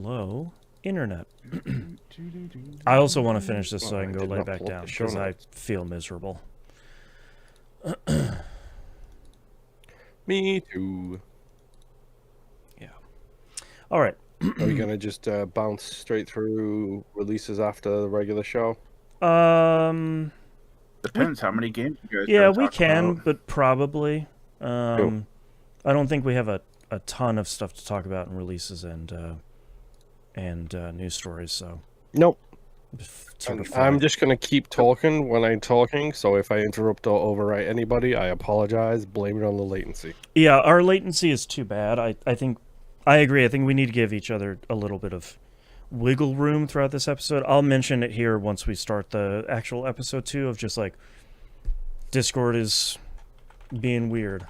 Low internet. I also want to finish this so I can go lay back down because I feel miserable. Me too. Yeah. All right. Are we gonna just bounce straight through releases after the regular show? Depends how many games you guys. Yeah, we talk can, about. but probably. Cool. I don't think we have a ton of stuff to talk about in releases and news stories. So Nope. sort of I'm just gonna keep talking when I'm talking. So if I interrupt or overwrite anybody, I apologize. Blame it on the latency. Yeah, our latency is too bad. I think I agree. I think we need to give each other a little bit of wiggle room throughout this episode. I'll mention it here once we start the actual episode 2 of just like Discord is being weird.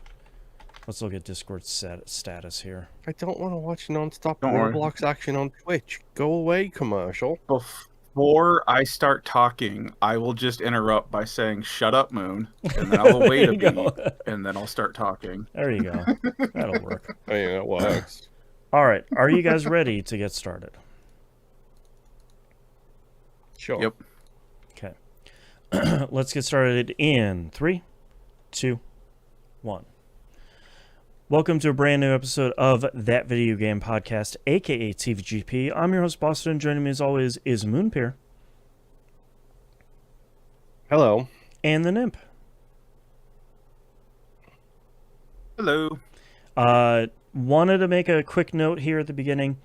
Let's look at Discord status here. I don't want to watch non-stop Don't worry. Roblox action on Twitch. Go away, commercial. Before I start talking, I will just interrupt by saying, "Shut up, Moon," and then I will wait a beat, and then I'll start talking. There you go. That'll work. I mean, it works. All right. Are you guys ready to get started? Sure. Yep. Okay. Let's get started in 3, 2, 1. Welcome to a brand new episode of That Video Game Podcast, aka TVGP. I'm your host, Boston. Joining me as always is Moonpeer. Hello. And the Nymph. Hello. Wanted to make a quick note here at the beginning.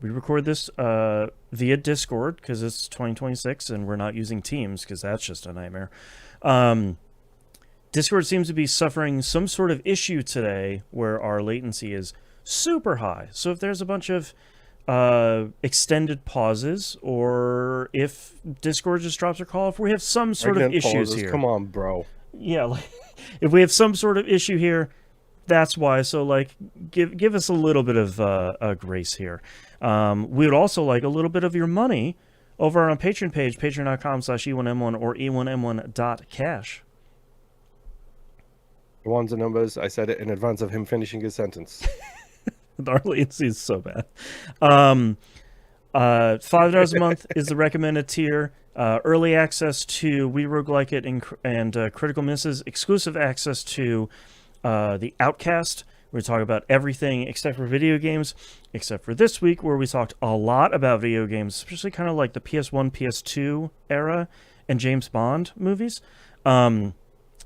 We record this via Discord because it's 2026 and we're not using Teams because that's just a nightmare. Discord seems to be suffering some sort of issue today where our latency is super high. So if there's a bunch of extended pauses or if Discord just drops a call, if we have some sort of issues here. Come on, bro. Yeah, like, if we have some sort of issue here, that's why. So like give us a little bit of a grace here. We would also like a little bit of your money over on our Patreon page, patreon.com/E1M1 or E1M1.cash. The ones and numbers, I said it in advance of him finishing his sentence. Our latency is so bad. $5 a month is the recommended tier. Early access to We Roguelike It and Critical Misses. Exclusive access to The Outcast. We talk about everything except for video games, except for this week where we talked a lot about video games, especially kind of like the PS1, PS2 era and James Bond movies.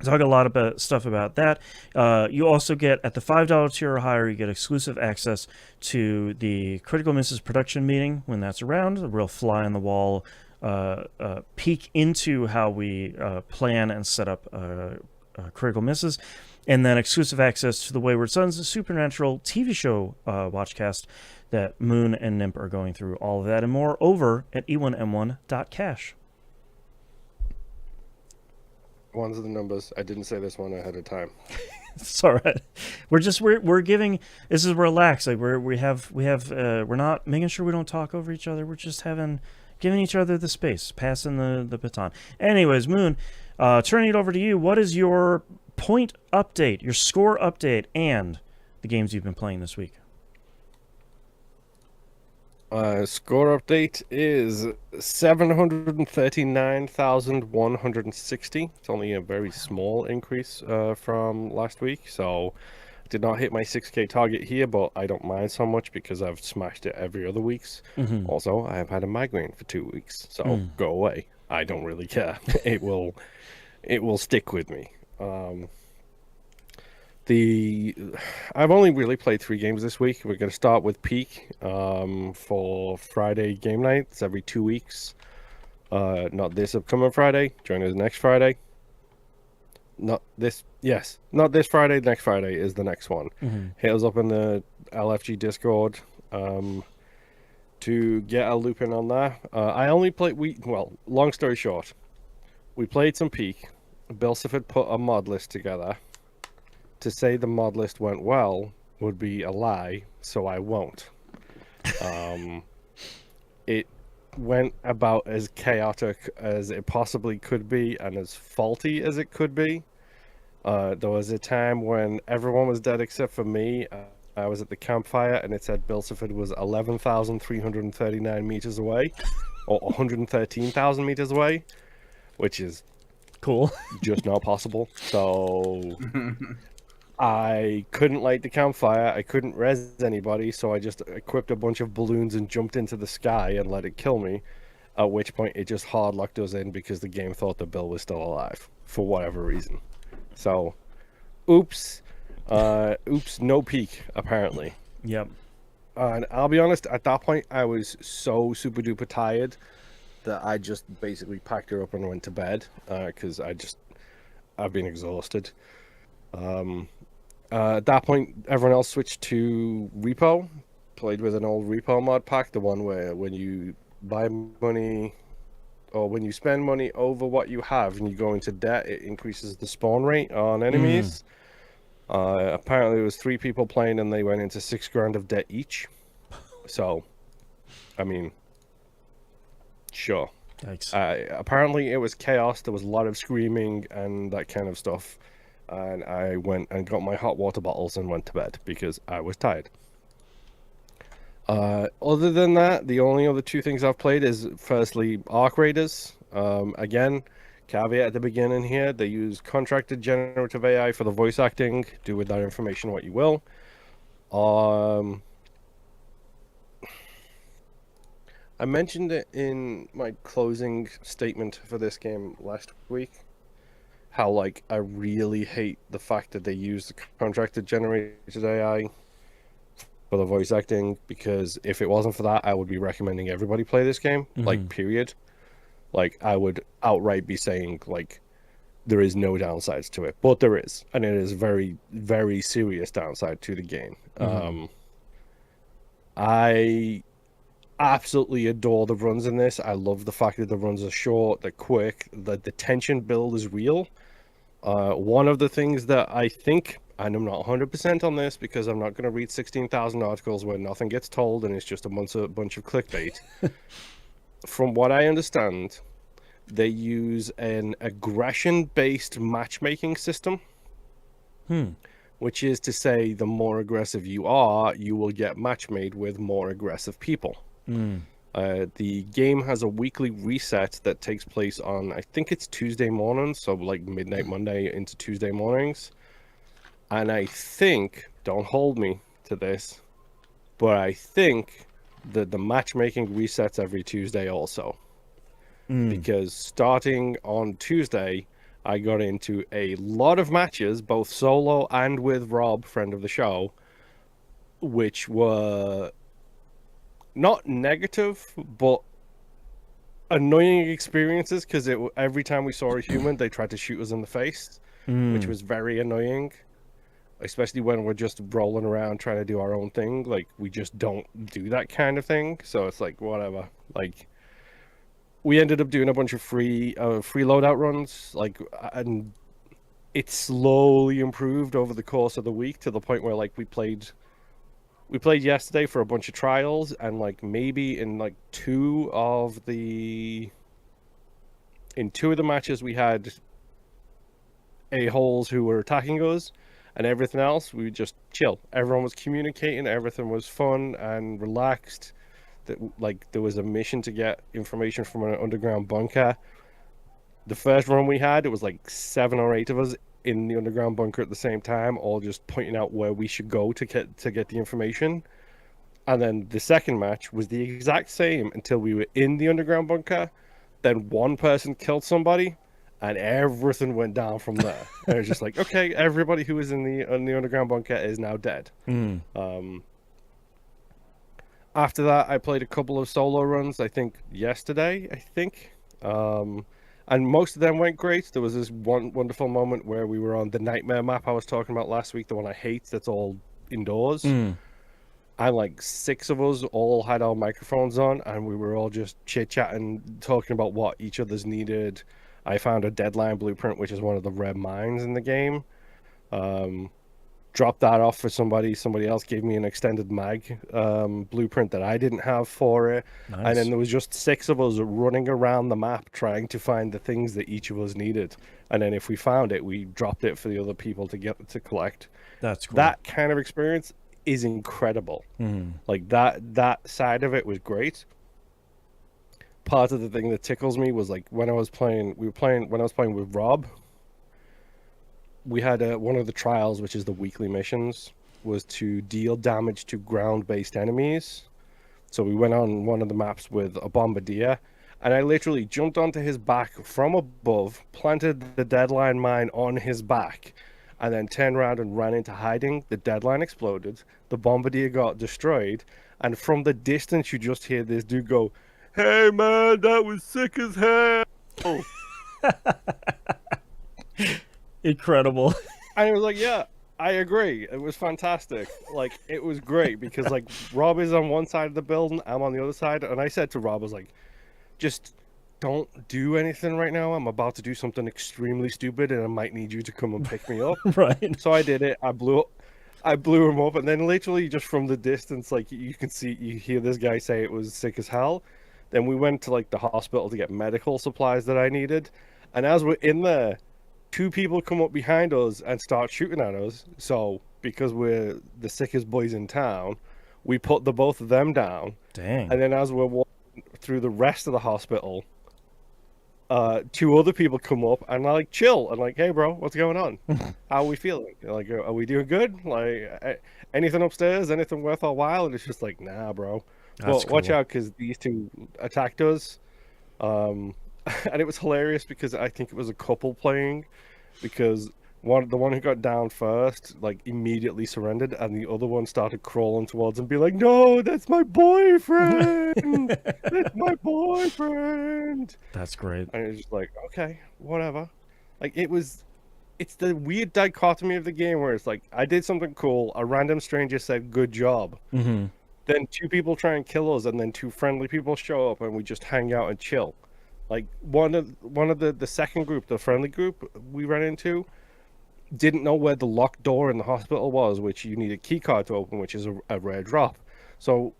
Talk a lot about stuff about that. You also get, at the $5 tier or higher, you get exclusive access to the Critical Misses production meeting when that's around. A real fly-on-the-wall peek into how we plan and set up Critical Misses. And then exclusive access to the Wayward Sons, the Supernatural TV show watchcast that Moon and Nymph are going through. All of that and more over at e1m1.cash. Ones are the numbers. I didn't say this one ahead of time. It's all right. We're giving. This is relaxed. Like we're not making sure we don't talk over each other. We're just giving each other the space, passing the baton. Anyways, Moon, turning it over to you. What is your point update, your score update, and the games you've been playing this week? Score update is 739,160. It's only a very small increase from last week, so I did not hit my 6K target here, but I don't mind so much because I've smashed it every other weeks. Mm-hmm. Also, I have had a migraine for 2 weeks, so go away. I don't really care. It will stick with me. I've only really played 3 games this week. We're going to start with Peak for Friday game night. It's every 2 weeks. Not this upcoming Friday. Join us next Friday. Not this Friday. Next Friday is the next one. Mm-hmm. Hit us up in the LFG Discord to get a loop in on that. I only played... long story short, we played some Peak. Bilsiford put a mod list together. To say the mod list went well would be a lie, so I won't. It went about as chaotic as it possibly could be and as faulty as it could be. There was a time when everyone was dead except for me. I was at the campfire, and it said Bilsiford was 11,339 meters away, or 113,000 meters away, which is Cool. just not possible. So I couldn't light the campfire. I couldn't res anybody, so I just equipped a bunch of balloons and jumped into the sky and let it kill me. At which point, it just hard locked us in because the game thought the Bill was still alive for whatever reason. So, oops, no peak apparently. Yep. And I'll be honest, at that point, I was so super duper tired that I just basically packed her up and went to bed because I've been exhausted. At that point, everyone else switched to REPO. Played with an old REPO mod pack, the one where when you buy money or when you spend money over what you have and you go into debt, it increases the spawn rate on enemies. Apparently, there was 3 people playing and they went into $6,000 of debt each. So, I mean, sure. Thanks. Apparently, it was chaos. There was a lot of screaming and that kind of stuff. And I went and got my hot water bottles and went to bed because I was tired. Other than that, the only other 2 things I've played is firstly Arc Raiders. Again, caveat at the beginning here, they use contracted generative AI for the voice acting. Do with that information what you will. I mentioned it in my closing statement for this game last week. How, like, I really hate the fact that they use the contracted generated AI for the voice acting, because if it wasn't for that, I would be recommending everybody play this game, like, period. Like, I would outright be saying, like, there is no downsides to it, but there is, and it is very, very serious downside to the game. I absolutely adore the runs in this. I love the fact that the runs are short, they're quick, the tension build is real. One of the things that I think, and I'm not 100% on this because I'm not going to read 16,000 articles where nothing gets told and it's just a bunch of clickbait. From what I understand, they use an aggression-based matchmaking system. Which is to say, the more aggressive you are, you will get match made with more aggressive people. The game has a weekly reset that takes place on, I think it's Tuesday mornings, so like midnight Monday into Tuesday mornings. And I think, don't hold me to this, but I think that the matchmaking resets every Tuesday also. Because starting on Tuesday, I got into a lot of matches, both solo and with Rob, friend of the show, which were not negative, but annoying experiences, because every time we saw a human, they tried to shoot us in the face, which was very annoying, especially when we're just rolling around trying to do our own thing. Like, we just don't do that kind of thing, so it's like, whatever. Like, we ended up doing a bunch of free loadout runs, like, and it slowly improved over the course of the week to the point where, like, we played yesterday for a bunch of trials, and like maybe in like two of the matches we had a-holes who were attacking us, and everything else we just chill. Everyone was communicating, everything was fun and relaxed. That, like, there was a mission to get information from an underground bunker. The first run we had, it was like 7 or 8 of us in the underground bunker at the same time, all just pointing out where we should go to get the information. And then the second match was the exact same until we were in the underground bunker. Then one person killed somebody, and everything went down from there. And it was just like, okay, everybody who was in the underground bunker is now dead. After that, I played a couple of solo runs, I think yesterday, and most of them went great. There was this one wonderful moment where we were on the nightmare map I was talking about last week, the one I hate, that's all indoors. And like 6 of us all had our microphones on, and we were all just chit-chatting, talking about what each other's needed. I found a deadline blueprint, which is one of the rare mines in the game. Dropped that off for somebody. Somebody else gave me an extended mag blueprint that I didn't have for it. Nice. And then there was just 6 of us running around the map trying to find the things that each of us needed. And then if we found it, we dropped it for the other people to collect. That's cool. That kind of experience is incredible. Mhm. Like that side of it was great. Part of the thing that tickles me was like when I was playing with Rob, we had one of the trials, which is the weekly missions, was to deal damage to ground-based enemies. So we went on one of the maps with a bombardier, and I literally jumped onto his back from above, planted the deadline mine on his back, and then turned around and ran into hiding. The deadline exploded, the bombardier got destroyed, and from the distance you just hear this dude go, "Hey man, that was sick as hell." Incredible. And it was like, yeah, I agree. It was fantastic. Like, it was great because, like, Rob is on one side of the building, I'm on the other side. And I said to Rob, I was like, just don't do anything right now. I'm about to do something extremely stupid and I might need you to come and pick me up. Right. So I did it. I blew him up. And then literally just from the distance, like, you hear this guy say it was sick as hell. Then we went to, like, the hospital to get medical supplies that I needed. And as we're in there, two people come up behind us and start shooting at us. So because we're the sickest boys in town, we put the both of them down. Dang. And then as we're walking through the rest of the hospital, two other people come up and are like, chill, and like, hey bro, what's going on? How are we feeling? Like, are we doing good? Like, anything upstairs, anything worth our while? And it's just like, nah bro. That's But watch cool. out, because these two attacked us. And it was hilarious because I think it was a couple playing, because the one who got down first like immediately surrendered, and the other one started crawling towards him, be like, "No, that's my boyfriend. That's my boyfriend." That's great. And it was just like, okay, whatever. Like it's the weird dichotomy of the game where it's like I did something cool, a random stranger said good job, Mm-hmm. then two people try and kill us, and then two friendly people show up and we just hang out and chill. Like one of the second group, the friendly group we ran into, didn't know where the locked door in the hospital was, which you need a key card to open, which is a rare drop. So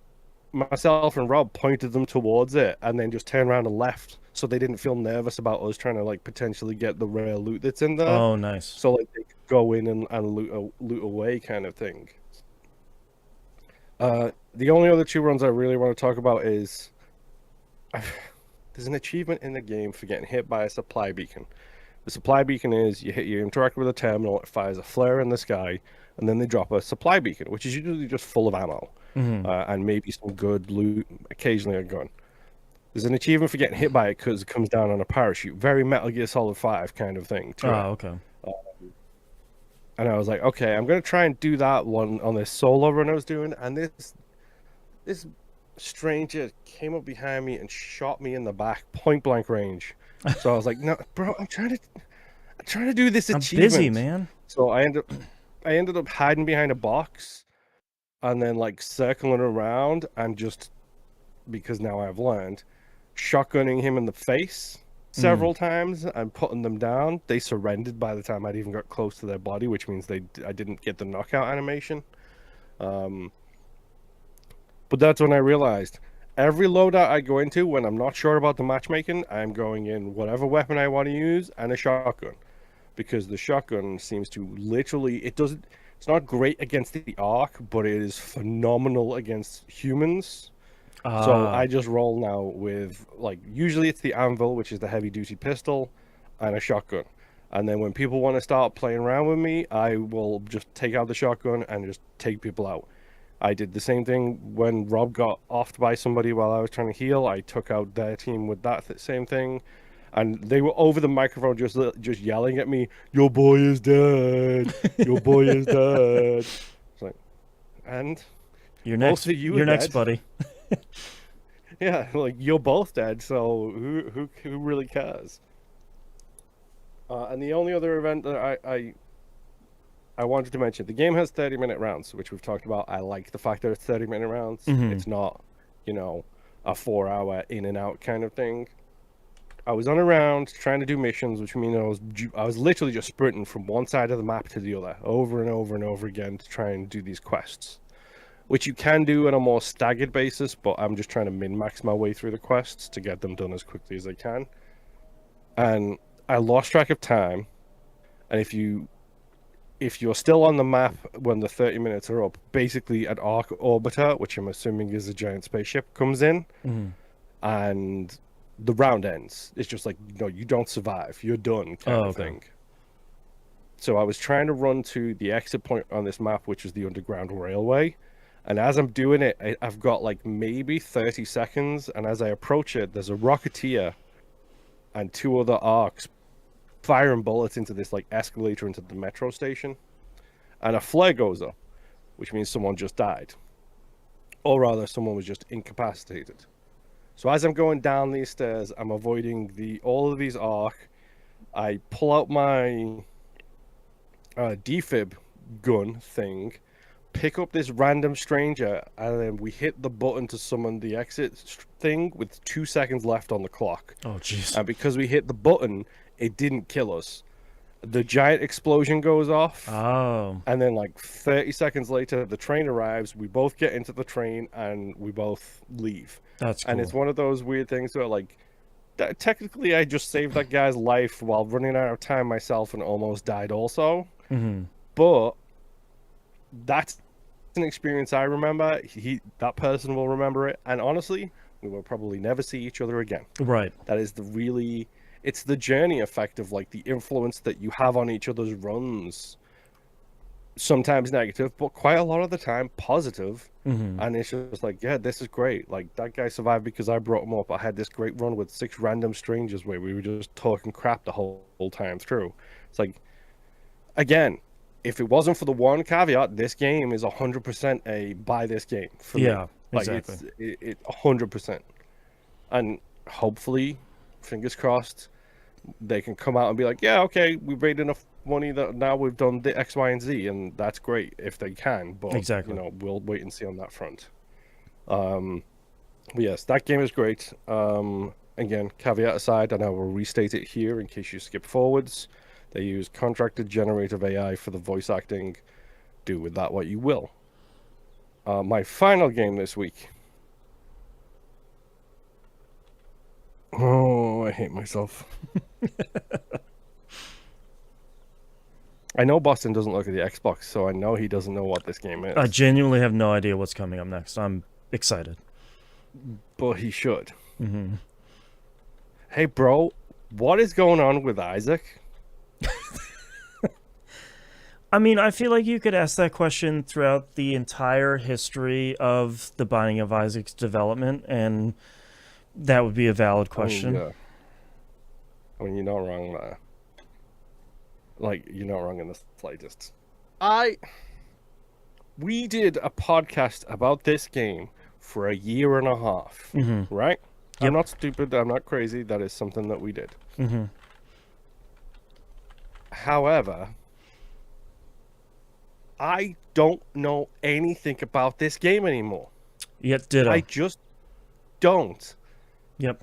myself and Rob pointed them towards it and then just turned around and left, so they didn't feel nervous about us trying to like potentially get the rare loot that's in there. Oh, nice. So like they could go in and loot away kind of thing. The only other two runs I really want to talk about is there's an achievement in the game for getting hit by a supply beacon. The supply beacon is you interact with a terminal, it fires a flare in the sky, and then they drop a supply beacon, which is usually just full of ammo, and maybe some good loot, occasionally a gun. There's an achievement for getting hit by it because it comes down on a parachute. Very Metal Gear Solid 5 kind of thing. Oh, okay. And I was like, okay, I'm going to try and do that one on this solo run I was doing, and this stranger came up behind me and shot me in the back, point blank range. So I was like, no, bro, I'm trying to do this I'm achievement. busy, man. So I ended up hiding behind a box and then like circling around, and just because now I've learned, shotgunning him in the face several times and putting them down. They surrendered by the time I'd even got close to their body, which means I didn't get the knockout animation. But that's when I realized every loadout I go into, when I'm not sure about the matchmaking, I'm going in whatever weapon I want to use and a shotgun. Because the shotgun seems to literally, it's not great against the Ark, but it is phenomenal against humans. So I just roll now with, like, usually it's the Anvil, which is the heavy duty pistol, and a shotgun. And then when people want to start playing around with me, I will just take out the shotgun and just take people out. I did the same thing when Rob got offed by somebody while I was trying to heal. I took out their team with that same thing. And they were over the microphone just yelling at me, "Your boy is dead. Your boy is dead." It's like, and You're next. You're next, buddy. yeah, like, you're both dead, so who really cares? And the only other event that I wanted to mention, the game has 30-minute rounds, which we've talked about. I like the fact that it's 30-minute rounds. It's not, a 4-hour in and out kind of thing. I was on a round trying to do missions, which means I was literally just sprinting from one side of the map to the other, over and over and over again, to try and do these quests, which you can do on a more staggered basis, but I'm just trying to min-max my way through the quests to get them done as quickly as I can. And I lost track of time, and if you if you're still on the map when the 30 minutes are up, basically an arc orbiter, which I'm assuming is a giant spaceship, comes in, and the round ends. It's just like, no, you don't survive. You're done, kind of thing. So I was trying to run to the exit point on this map, which is the Underground Railway. And as I'm doing it, I've got like maybe 30 seconds. And as I approach it, there's a Rocketeer and 2 other arcs firing bullets into this like escalator into the metro station. And a flare goes up, which means someone just died. Or rather, someone was just incapacitated. So as I'm going down these stairs, I'm avoiding all of these arc. I pull out my defib gun thing, pick up this random stranger, and then we hit the button to summon the exit thing with 2 seconds left on the clock. Oh, jeez. And because we hit the button, it didn't kill us. The giant explosion goes off. Oh. And then like 30 seconds later, the train arrives. We both get into the train and we both leave. That's cool. And it's one of those weird things where like, technically I just saved that guy's life while running out of time myself and almost died also. But that's an experience I remember. That person will remember it, and honestly, we will probably never see each other again. Right. That is it's the journey effect of like the influence that you have on each other's runs. Sometimes negative, but quite a lot of the time positive. And it's just like, yeah, this is great. Like, that guy survived because I brought him up. I had this great run with 6 random strangers where we were just talking crap the whole time through. It's like, again, if it wasn't for the one caveat, this game is 100% a buy this game for me. Yeah, Like, exactly. it's 100%. And hopefully, fingers crossed, they can come out and be like, yeah, okay, we made enough money that now we've done the X, Y, and Z, and that's great if they can. But Exactly. you know, we'll wait and see on that front. But yes, that game is great. Again, caveat aside, and I will restate it here in case you skip forwards. They use contracted generative AI for the voice acting. Do with that what you will. My final game this week. Oh, I hate myself. I know Boston doesn't look at the Xbox, so I know he doesn't know what this game is. I genuinely have no idea what's coming up next. I'm excited. But he should. Hey, bro, what is going on with Isaac? I mean, I feel like you could ask that question throughout the entire history of the Binding of Isaac's development, and that would be a valid question. I mean, you're not wrong there. Like, you're not wrong in the slightest. We did a podcast about this game for 1.5 years, right? Yep. I'm not stupid. I'm not crazy. That is something that we did. However, I don't know anything about this game anymore. Yet ditto. I just don't. Yep.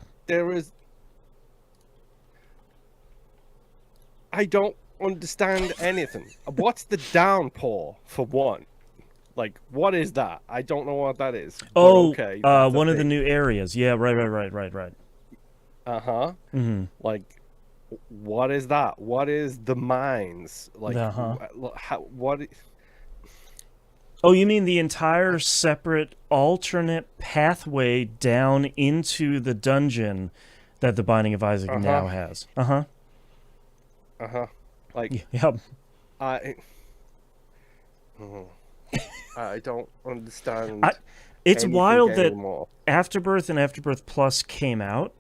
I don't understand anything. What's the downpour for one? Like, what is that? I don't know what that is. Oh, okay, one of the new areas. Yeah, right. Like, what is that? What is the mines? Like, what? Oh, you mean the entire separate alternate pathway down into the dungeon that the Binding of Isaac now has? Like, yep. I don't understand. It's wild that anymore. Afterbirth and Afterbirth Plus came out,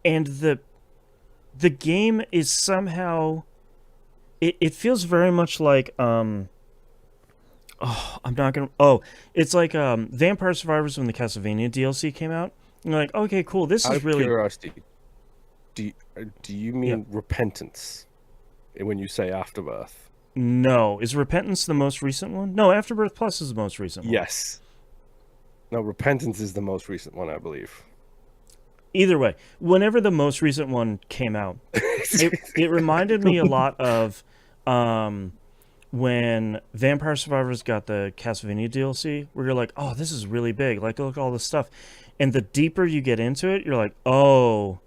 and the game is somehow it feels very much like it's like Vampire Survivors when the Castlevania DLC came out. You're like, okay, cool, this Out is of really curiosity, do you mean Repentance when you say Afterbirth? No. Is Repentance the most recent one? No, Afterbirth Plus is the most recent one. Yes. No, Repentance is the most recent one, I believe. Either way, whenever the most recent one came out, it reminded me a lot of when Vampire Survivors got the Castlevania DLC, where you're like, oh, this is really big. Like, look at all this stuff. And the deeper you get into it, you're like, oh,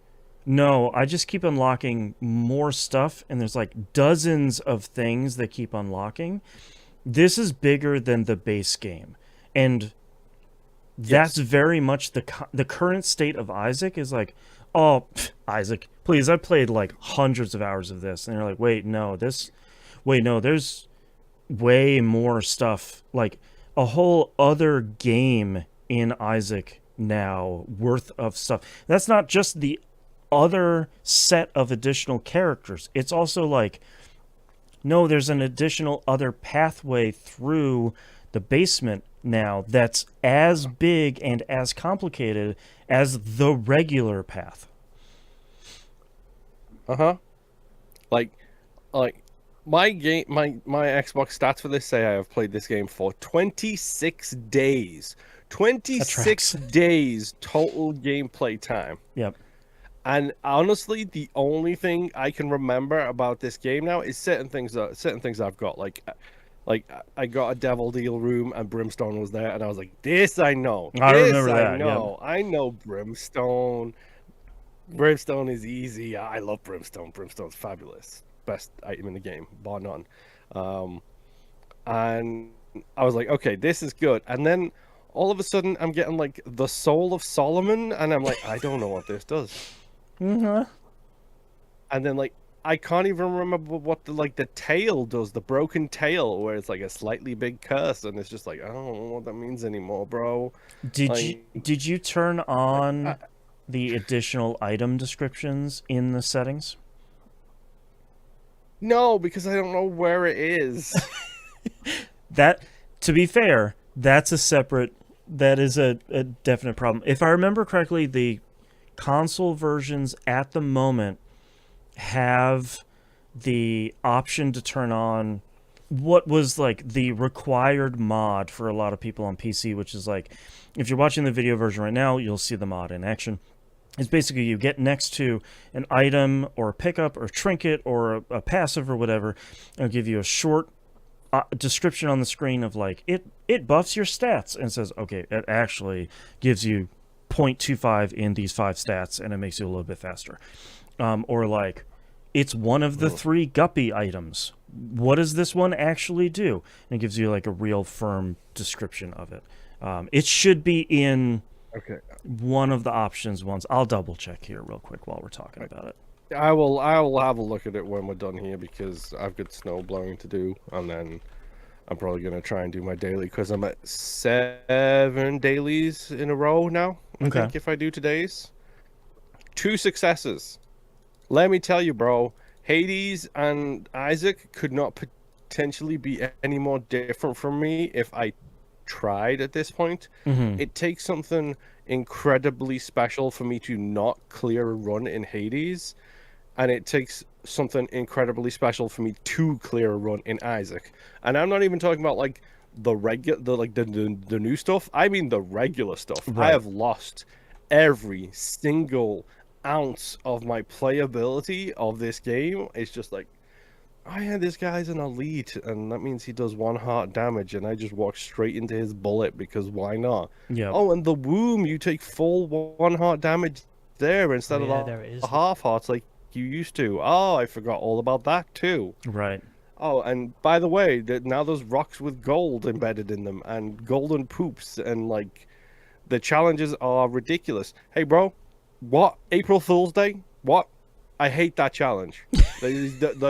No, I just keep unlocking more stuff, and there's like dozens of things that keep unlocking. This is bigger than the base game, and that's Yes. very much the current state of Isaac is like, oh, Isaac, please, I played like hundreds of hours of this, and you're like, wait, no, there's way more stuff, like a whole other game in Isaac now worth of stuff. That's not just the other set of additional characters. It's also like, no, there's an additional other pathway through the basement now that's as big and as complicated as the regular path. Uh-huh. Like like my game my Xbox stats for this say I have played this game for 26 days. 26 tracks. days total gameplay time. Yep. And honestly, the only thing I can remember about this game now is certain things I've got. Like I got a Devil Deal room and Brimstone was there, and I was like, "This I know. I This remember I that, know. I know Brimstone. Brimstone is easy. I love Brimstone. Brimstone's fabulous. Best item in the game, bar none." And I was like, "Okay, this is good." And then all of a sudden, I'm getting like the Soul of Solomon, and I'm like, "I don't know what this does." Mm-hmm. And then like I can't even remember what the tail does, the broken tail, where it's like a slightly big curse, and it's just like I don't know what that means anymore, bro. Like, Did you turn on the additional item descriptions in the settings? no, because I don't know where it is. That, to be fair, that is a definite problem. If I remember correctly, the console versions at the moment have the option to turn on what was like the required mod for a lot of people on PC, which is like, if you're watching the video version right now, you'll see the mod in action. It's basically you get next to an item or a pickup or trinket or a passive or whatever. It'll give you a short description on the screen of like, it buffs your stats, and says, okay, it actually gives you 0.25 in these 5 stats, and it makes you a little bit faster. Or like, it's one of the 3 guppy items. What does this one actually do? And it gives you like a real firm description of it. It should be in Okay. one of the options ones. I'll double check here real quick while we're talking about it. I will have a look at it when we're done here, because I've got snow blowing to do, and then I'm probably gonna try and do my daily, because I'm at 7 dailies in a row now. I Okay. think if I do today's 2 successes. Let me tell you, bro, Hades and Isaac could not potentially be any more different from me if I tried at this point. Mm-hmm. It takes something incredibly special for me to not clear a run in Hades, and it takes something incredibly special for me to clear a run in Isaac. And I'm not even talking about like the new stuff. I mean the regular stuff. Right. I have lost every single ounce of my playability of this game. It's just like, oh yeah, this guy's an elite, and that means he does 1 heart damage, and I just walk straight into his bullet because why not? Yeah. Oh, and the womb, you take full 1 heart damage there instead Oh, of yeah, the there is. half hearts like you used to. Oh, I forgot all about that too. Right. Oh, and by the way, now there's rocks with gold embedded in them and golden poops, and like the challenges are ridiculous. Hey, bro, what? April Fool's Day? What? I hate that challenge. That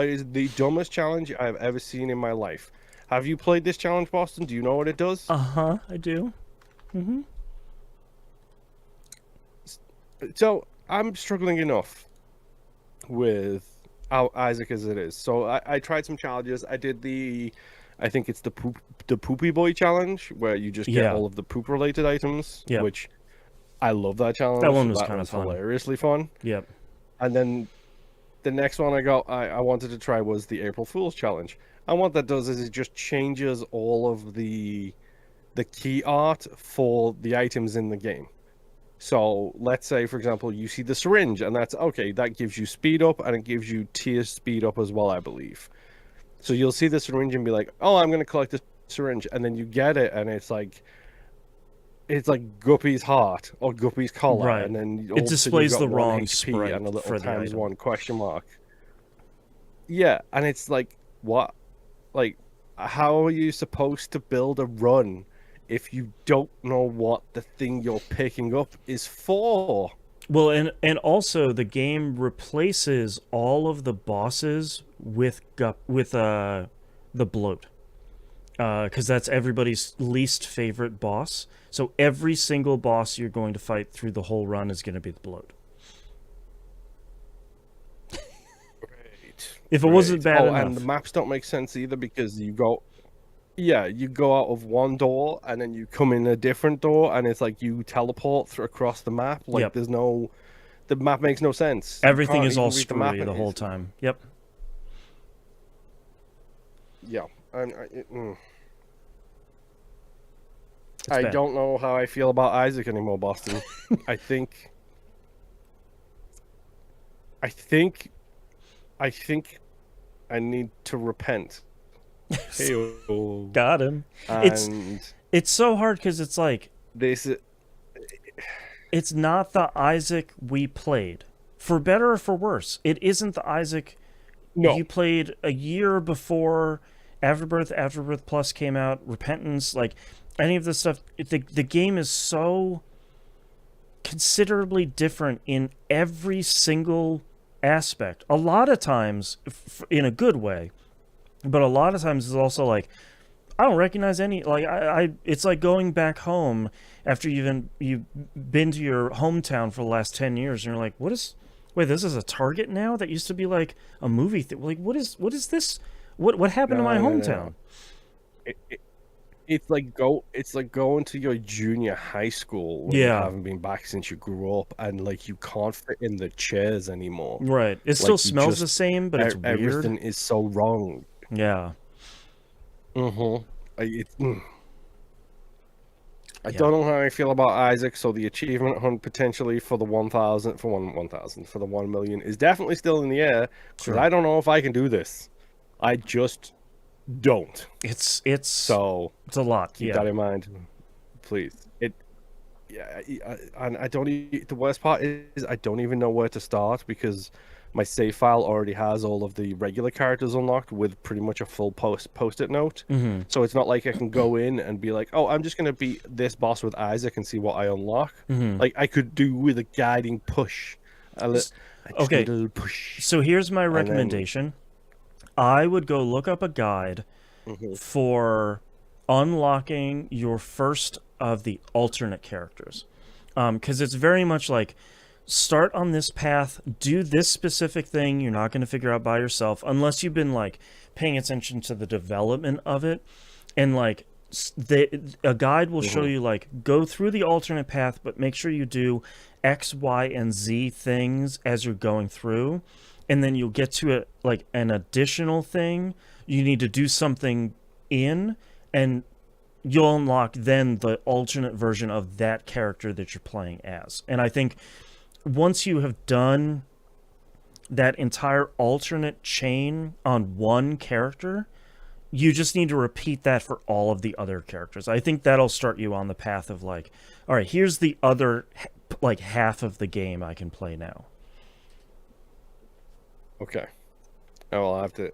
is the dumbest challenge I have ever seen in my life. Have you played this challenge, Boston? Do you know what it does? Uh-huh, I do. Mm-hmm. So I'm struggling enough with Isaac as it is. So I tried some challenges. I did I think it's the Poopy Boy challenge, where you just get all of the poop related items, which I love that challenge. That one was kind of fun. Hilariously fun. Yep. And then the next one I wanted to try was the April Fool's challenge. And what that does is it just changes all of the key art for the items in the game. So let's say, for example, you see the syringe, and that's okay. That gives you speed up, and it gives you tier speed up as well, I believe. So you'll see the syringe and be like, oh, I'm going to collect the syringe. And then you get it, and it's like it's like Guppy's heart or Guppy's collar, Right. and then all It of a sudden you've displays got the 1 wrong HP sprite and a little for the times item. 1 question mark. Yeah, and it's like, what? Like, how are you supposed to build a run if you don't know what the thing you're picking up is for? Well, and also the game replaces all of the bosses with the bloat, because that's everybody's least favorite boss. So every single boss you're going to fight through the whole run is going to be the bloat. Great. If it wasn't bad Oh, enough. and the maps don't make sense either because you go out of one door and then you come in a different door and it's like you teleport across the map. Like Yep. the map makes no sense. You Everything can't is all even read the map screwy and the whole it's- time. Yep. Yeah, and It's I bad. don't know how I feel about Isaac anymore, Boston. I think I need to repent. Hey-o. Got him. And It's so hard because it's like, this is it's not the Isaac we played. For better or for worse, it isn't the Isaac no. you played a year before Afterbirth Plus came out, Repentance, like any of this stuff. The game is so considerably different in every single aspect. A lot of times, in a good way, but a lot of times it's also like, I don't recognize any. Like it's like going back home after you've been to your hometown for the last 10 years, and you're like, wait, this is a Target now? That used to be like a movie thing. Like, what is this? What happened to my hometown? It's like going to your junior high school when you haven't been back since you grew up, and like you can't fit in the chairs anymore. Right. It Like, still you smells just- the same, but it's weird. Everything is so wrong. Yeah. Mm-hmm. I Yeah. don't know how I feel about Isaac. So the achievement hunt potentially for the 1,000 for 1 million is definitely still in the air because Sure. I don't know if I can do this. I just don't. It's So a lot. keep Yeah. that in mind, please. And I don't. The worst part is I don't even know where to start because my save file already has all of the regular characters unlocked with pretty much a full post-it note. Mm-hmm. So it's not like I can go in and be like, oh, I'm just gonna beat this boss with Isaac and see what I unlock. Mm-hmm. Like I could do with a guiding push. I just Okay. need a little push. So here's my then- recommendation. I would go look up a guide Mhm. for unlocking your first of the alternate characters. Because it's very much like, start on this path, do this specific thing you're not going to figure out by yourself unless you've been like paying attention to the development of it. And like a guide will show you like, go through the alternate path, but make sure you do X, Y, and Z things as you're going through. And then you'll get to like an additional thing you need to do something in, and you'll unlock then the alternate version of that character that you're playing as. And I think once you have done that entire alternate chain on one character, you just need to repeat that for all of the other characters. I think that'll start you on the path of like, all right, here's the other like half of the game I can play now. Okay. I'll have to.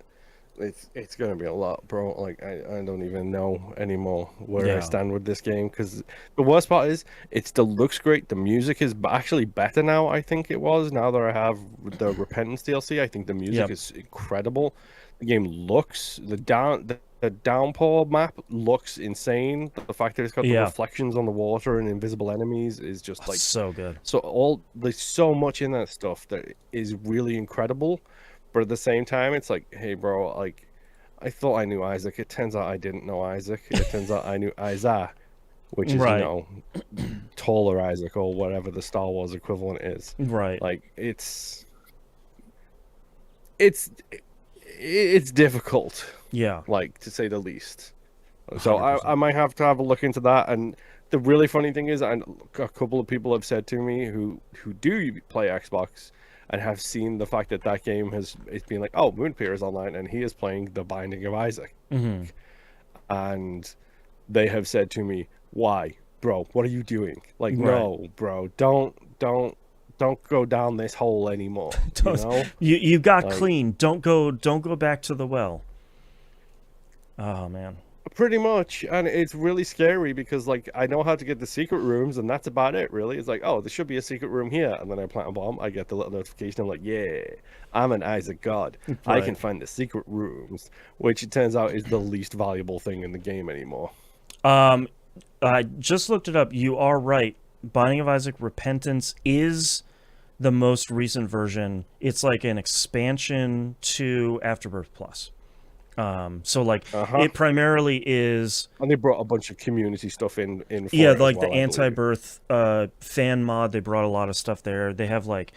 It's gonna be a lot, bro. Like I don't even know anymore where I Yeah. stand with this game because the worst part is it still looks great. The music is actually better now. I think it was now that I have the Repentance DLC. I think the music Yep. is incredible. The game looks the downpour map looks insane. The fact that it's got the Yeah. reflections on the water and invisible enemies is just like So good. so there's so much in that stuff that is really incredible. But at the same time, it's like, hey, bro, like, I thought I knew Isaac. It turns out I didn't know Isaac. It turns out I knew Isaac, which is, Right. taller Isaac or whatever the Star Wars equivalent is. Right. Like, it's difficult, Yeah. like, to say the least. So 100%. I might have to have a look into that. And the really funny thing is, a couple of people have said to me who do play Xbox and have seen the fact that game it's been like, oh, Moonpeer is online and he is playing The Binding of Isaac. Mm-hmm. And they have said to me, why? bro, what are you doing? Like, Right. no, bro, don't go down this hole anymore. You know, you got like, clean. Don't go back to the well. Oh man. pretty much. And it's really scary because, like, I know how to get the secret rooms, and that's about it, really. It's like, oh, there should be a secret room here. And then I plant a bomb, I get the little notification. I'm like, yeah, I'm an Isaac God. I can Right. find the secret rooms, which it turns out is the least valuable thing in the game anymore. I just looked it up. You are right. Binding of Isaac Repentance is the most recent version. It's like an expansion to Afterbirth Plus. So like it primarily is, And they brought a bunch of community stuff in for yeah, it as like well, the I believe. anti-birth fan mod. They brought a lot of stuff there. They have like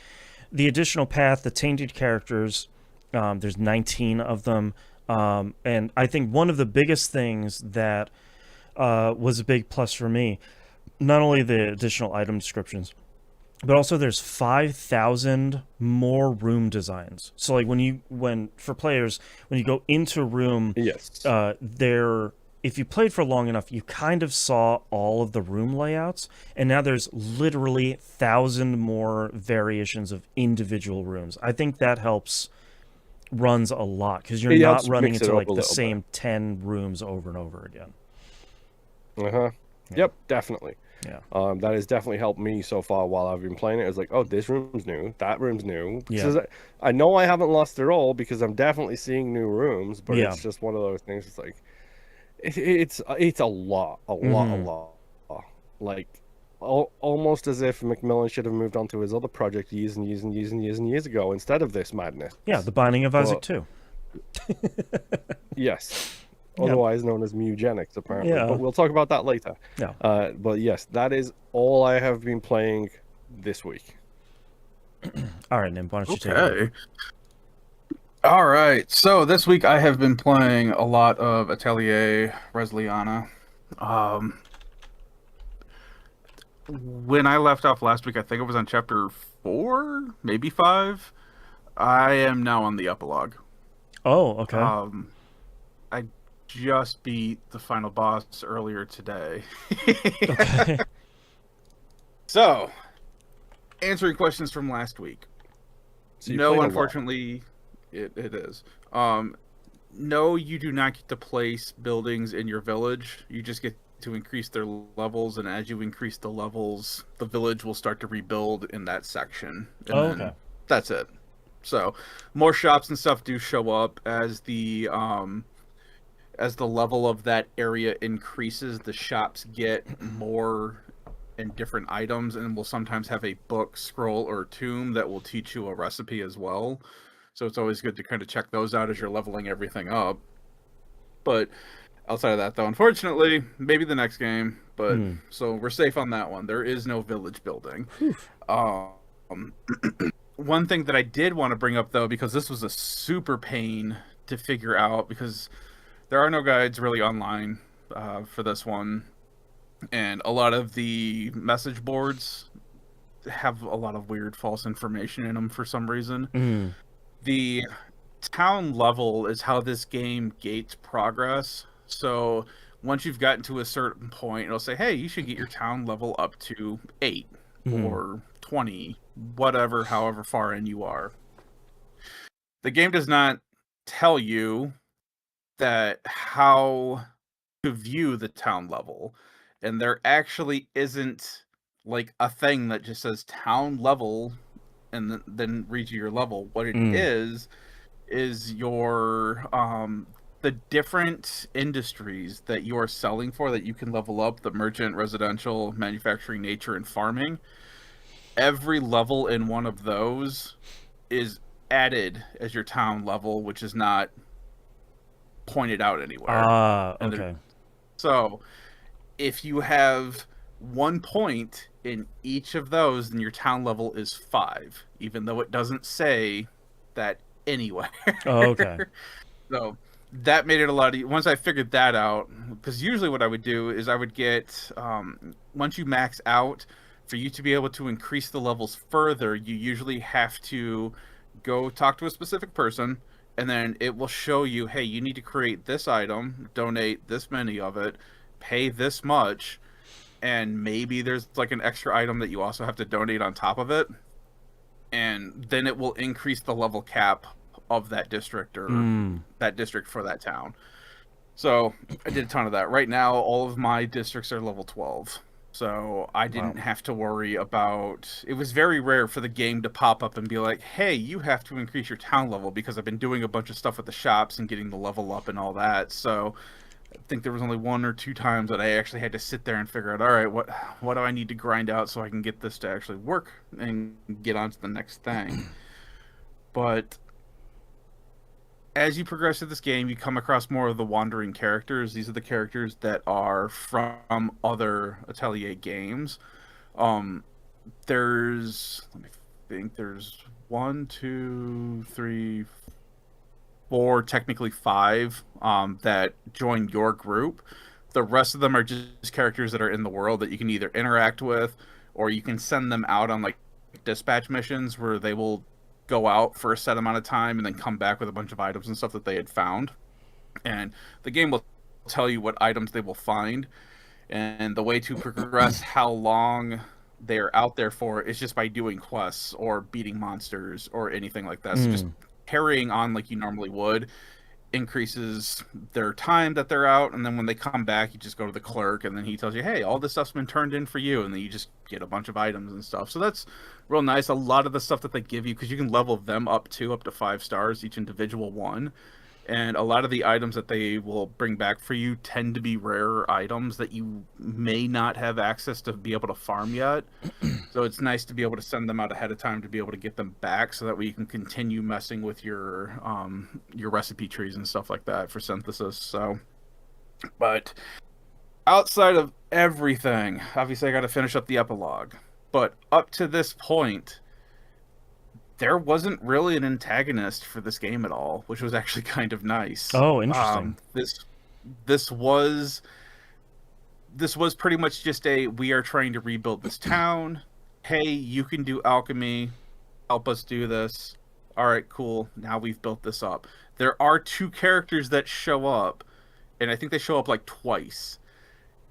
the additional path, the tainted characters. There's 19 of them. And I think one of the biggest things that was a big plus for me, not only the additional item descriptions, but also there's 5,000 more room designs. So like for players, when you go into a room, Yes. if you played for long enough, you kind of saw all of the room layouts, and now there's literally 1,000 more variations of individual rooms. I think that helps runs a lot because you're It not helps running mix it into up like a the little same 10 rooms over and over again. Yeah. Yep, definitely. Yeah. That has definitely helped me so far while I've been playing it. It's like, oh, this room's new, that room's new. Yeah. I know I haven't lost it all because I'm definitely seeing new rooms, but Yeah. it's just one of those things. It's like, it's a lot. Like, almost as if Macmillan should have moved on to his other project years and years and years and years and years ago instead of this madness. Yeah, the Binding of Isaac 2. Yes. Otherwise known as Mugenics, apparently. Yeah. But we'll talk about that later. Yeah. But yes, that is all I have been playing this week. All right, Nim, why don't you take it over? Okay. All right. So this week I have been playing a lot of Atelier, Resliaria. When I left off last week, I think it was on chapter 4, maybe 5. I am now on the epilogue. Oh, okay. I just beat the final boss earlier today. Okay. So, answering questions from last week. So you No, played a lot. unfortunately, it is. No, you do not get to place buildings in your village. You just get to increase their levels, and as you increase the levels, the village will start to rebuild in that section. And Oh, then okay. that's it. So, more shops and stuff do show up as the level of that area increases. The shops get more and different items, and will sometimes have a book, scroll, or tomb that will teach you a recipe as well. So it's always good to kind of check those out as you're leveling everything up. But outside of that, though, unfortunately, maybe the next game. But so we're safe on that one. There is no village building. One thing that I did want to bring up, though, because this was a super pain to figure out, because there are no guides really online for this one, and a lot of the message boards have a lot of weird false information in them for some reason. The town level is how this game gates progress. So once you've gotten to a certain point, it'll say, hey, you should get your town level up to 8 or 20, whatever, however far in you are. The game does not tell you that how to view the town level, and there actually isn't like a thing that just says town level and then reads you your level. What it is your the different industries that you are selling for that you can level up: the merchant, residential, manufacturing, nature, and farming. Every level in one of those is added as your town level, which is not pointed out anywhere. Okay. So if you have 1 point in each of those, then your town level is 5, even though it doesn't say that anywhere. Oh, okay. So that made it a lot easier. Once I figured that out, because usually what I would do is I would get, once you max out, for you to be able to increase the levels further, you usually have to go talk to a specific person, and then it will show you, hey, you need to create this item, donate this many of it, pay this much, and maybe there's like an extra item that you also have to donate on top of it, and then it will increase the level cap of that district or that district for that town. So I did a ton of that. Right now, all of my districts are level 12. So I didn't have to worry about... It was very rare for the game to pop up and be like, hey, you have to increase your town level, because I've been doing a bunch of stuff with the shops and getting the level up and all that. So I think there was only 1 or 2 times that I actually had to sit there and figure out, all right, what do I need to grind out so I can get this to actually work and get on to the next thing. But as you progress through this game, you come across more of the wandering characters. These are the characters that are from other Atelier games. There's, let me think, there's 1, 2, 3, 4, technically 5 that join your group. The rest of them are just characters that are in the world that you can either interact with, or you can send them out on like dispatch missions where they will go out for a set amount of time and then come back with a bunch of items and stuff that they had found. And the game will tell you what items they will find, and the way to progress how long they're out there for is just by doing quests or beating monsters or anything like that. So just carrying on like you normally would increases their time that they're out, and then when they come back, you just go to the clerk and then he tells you, hey, all this stuff's been turned in for you, and then you just get a bunch of items and stuff. So that's real nice. A lot of the stuff that they give you, because you can level them up to 5 stars, each individual one, and a lot of the items that they will bring back for you tend to be rarer items that you may not have access to be able to farm yet. So it's nice to be able to send them out ahead of time to be able to get them back, so that way you can continue messing with your recipe trees and stuff like that for synthesis. So, but outside of everything, obviously I got to finish up the epilogue, but up to this point, there wasn't really an antagonist for this game at all, which was actually kind of nice. Oh, interesting. This was pretty much just a, we are trying to rebuild this town. Hey, you can do alchemy. Help us do this. All right, cool. Now we've built this up. There are 2 characters that show up, and I think they show up like twice.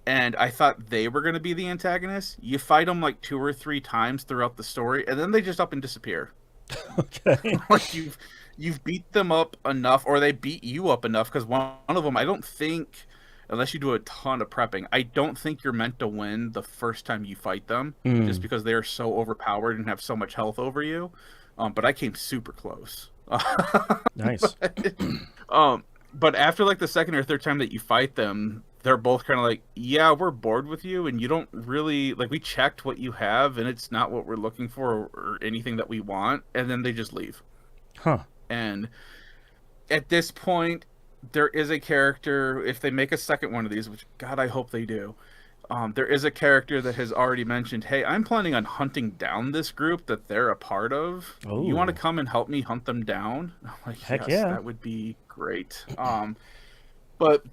And I thought they were going to be the antagonist. You fight them like 2 or 3 times throughout the story, and then they just up and disappear. Okay. Like you've beat them up enough, or they beat you up enough, because one of them, I don't think, unless you do a ton of prepping, I don't think you're meant to win the first time you fight them, just because they're so overpowered and have so much health over you. But I came super close. Nice. But after like the second or third time that you fight them, they're both kind of like, yeah, we're bored with you, and you don't really, like, we checked what you have, and it's not what we're looking for or anything that we want, and then they just leave. Huh. And at this point, there is a character, if they make a second one of these, which, God, I hope they do, there is a character that has already mentioned, hey, I'm planning on hunting down this group that they're a part of. Ooh. You want to come and help me hunt them down? I'm like, Heck yes, yeah. that would be great. But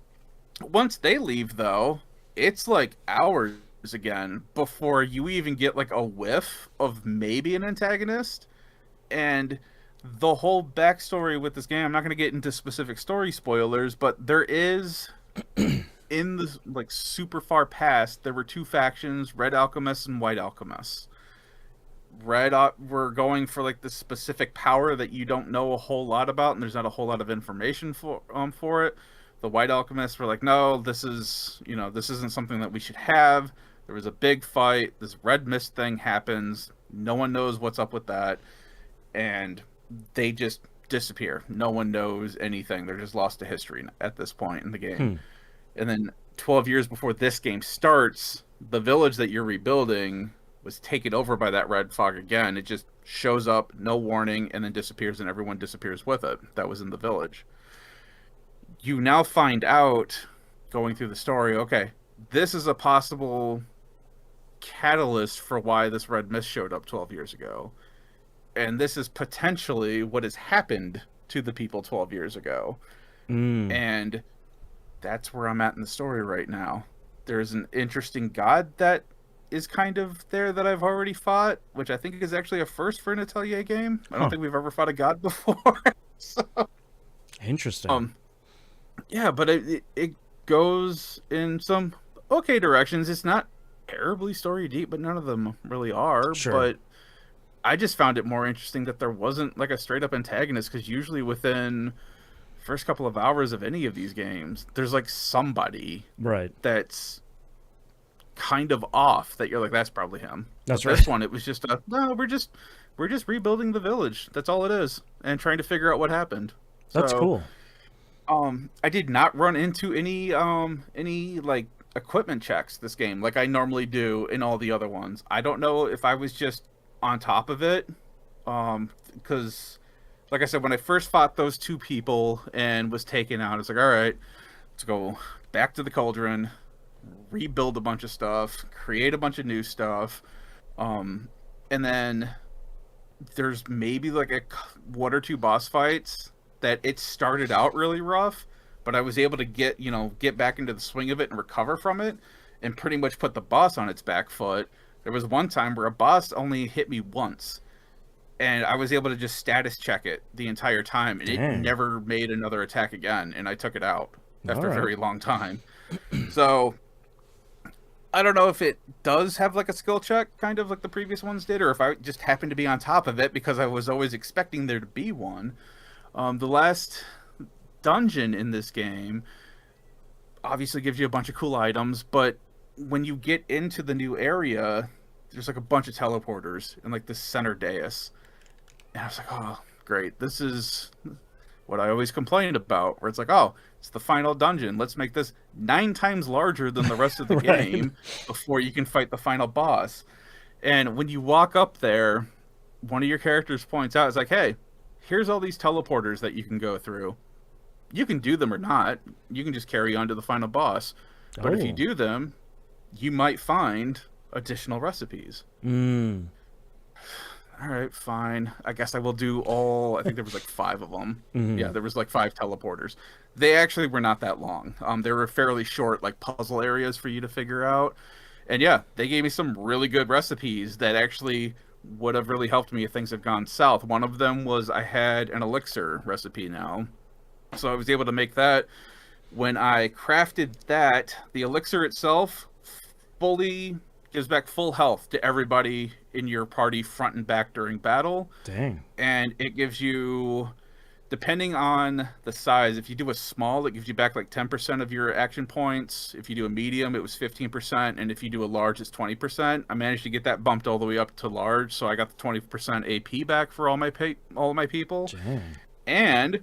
once they leave, though, it's like hours again before you even get like a whiff of maybe an antagonist. And the whole backstory with this game, I'm not going to get into specific story spoilers, but there is, in the like super far past, there were 2 factions, Red Alchemists and White Alchemists. We're going for like the specific power that you don't know a whole lot about, and there's not a whole lot of information for it. The White Alchemists were like, no, this isn't something that we should have. There was a big fight. This red mist thing happens. No one knows what's up with that. And they just disappear. No one knows anything. They're just lost to history at this point in the game. And then 12 years before this game starts, the village that you're rebuilding was taken over by that red fog again. It just shows up, no warning, and then disappears, and everyone disappears with it that was in the village. You now find out, going through the story, okay, this is a possible catalyst for why this red mist showed up 12 years ago. And this is potentially what has happened to the people 12 years ago. And that's where I'm at in the story right now. There's an interesting god that is kind of there that I've already fought, which I think is actually a first for an Atelier game. I don't think we've ever fought a god before. So, interesting. yeah, but it goes in some okay directions. It's not terribly story deep, but none of them really are. Sure. But I just found it more interesting that there wasn't like a straight up antagonist, because usually within first couple of hours of any of these games, there's like somebody Right. that's kind of off that you're like, that's probably him. That's But right. This one, it was just no, we're just rebuilding the village. That's all it is, and trying to figure out what happened. That's So, cool. I did not run into any like equipment checks this game like I normally do in all the other ones. I don't know if I was just on top of it, because like I said, when I first fought those two people and was taken out, it's like, all right, let's go back to the cauldron, rebuild a bunch of stuff, create a bunch of new stuff, and then there's maybe like one or two boss fights that it started out really rough, but I was able to get back into the swing of it and recover from it, and pretty much put the boss on its back foot. There was one time where a boss only hit me once, and I was able to just status check it the entire time, and Dang. it never made another attack again, and I took it out after a Alright. very long time. So I don't know if it does have like a skill check, kind of like the previous ones did, or if I just happened to be on top of it because I was always expecting there to be one. The last dungeon in this game obviously gives you a bunch of cool items, but when you get into the new area, there's like a bunch of teleporters in like this center dais. And I was like, oh, great. This is what I always complained about, where it's like, oh, it's the final dungeon. Let's make this 9 times larger than the rest of the Right. game before you can fight the final boss. And when you walk up there, one of your characters points out, it's like, hey, here's all these teleporters that you can go through. You can do them or not. You can just carry on to the final boss. But if you Oh. do them, you might find additional recipes. Mm. All right, fine. I guess I will do all. I think there was like 5 of them. Mhm. Yeah, there was like 5 teleporters. They actually were not that long. They were fairly short, like puzzle areas for you to figure out. And yeah, they gave me some really good recipes that actually would have really helped me if things had gone south. One of them was I had an elixir recipe now, so I was able to make that. When I crafted that, the elixir itself fully gives back full health to everybody in your party front and back during battle. Dang. And it gives you, depending on the size, if you do a small, it gives you back like 10% of your action points. If you do a medium, it was 15%. And if you do a large, it's 20%. I managed to get that bumped all the way up to large, so I got the 20% AP back for all my people. Dang. And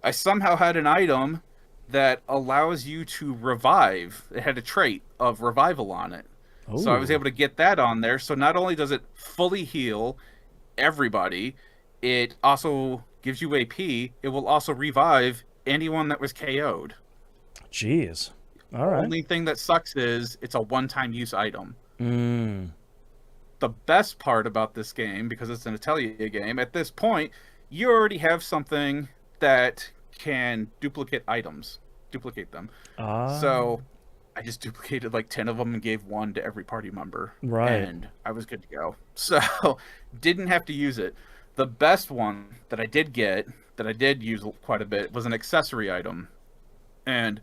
I somehow had an item that allows you to revive. It had a trait of revival on it. So I was Ooh. able to get that on there. So not only does it fully heal everybody, it also gives you AP. It will also revive anyone that was KO'd. Jeez. All right. Only thing that sucks is it's a one-time use item. Mm. The best part about this game, because it's an Atelier game, at this point, you already have something that can duplicate them. Ah. So I just duplicated like 10 of them and gave 1 to every party member. Right. And I was good to go. So didn't have to use it. The best one that I did get, that I did use quite a bit, was an accessory item. And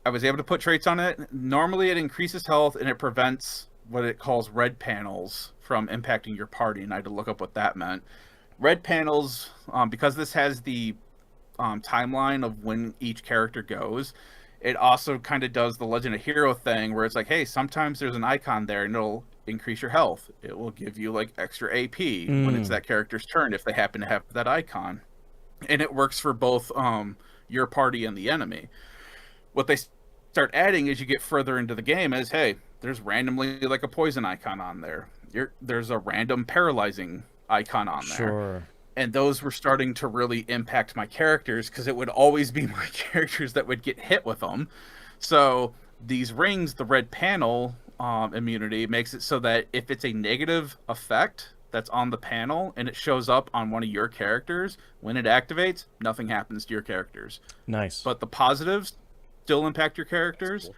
I was able to put traits on it. Normally it increases health and it prevents what it calls red panels from impacting your party. And I had to look up what that meant. Red panels, because this has the timeline of when each character goes, it also kind of does the Legend of Hero thing where it's like, hey, sometimes there's an icon there and it'll increase your health. It will give you like extra AP when it's that character's turn if they happen to have that icon. And it works for both your party and the enemy. What they start adding as you get further into the game is, hey, there's randomly like a poison icon on there. There's a random paralyzing icon on there. Sure. And those were starting to really impact my characters, because it would always be my characters that would get hit with them. So these rings, the red panel immunity, makes it so that if it's a negative effect that's on the panel and it shows up on one of your characters, when it activates, nothing happens to your characters. Nice. But the positives still impact your characters,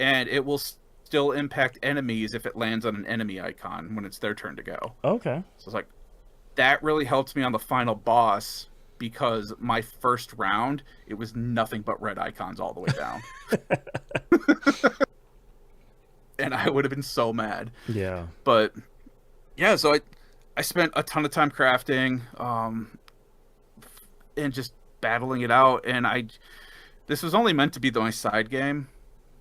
and it will still impact enemies if it lands on an enemy icon when it's their turn to go. Okay. So it's like, that really helped me on the final boss, because my first round, it was nothing but red icons all the way down. and I would have been so mad. Yeah. But yeah, so I spent a ton of time crafting, and just battling it out. And this was only meant to be my side game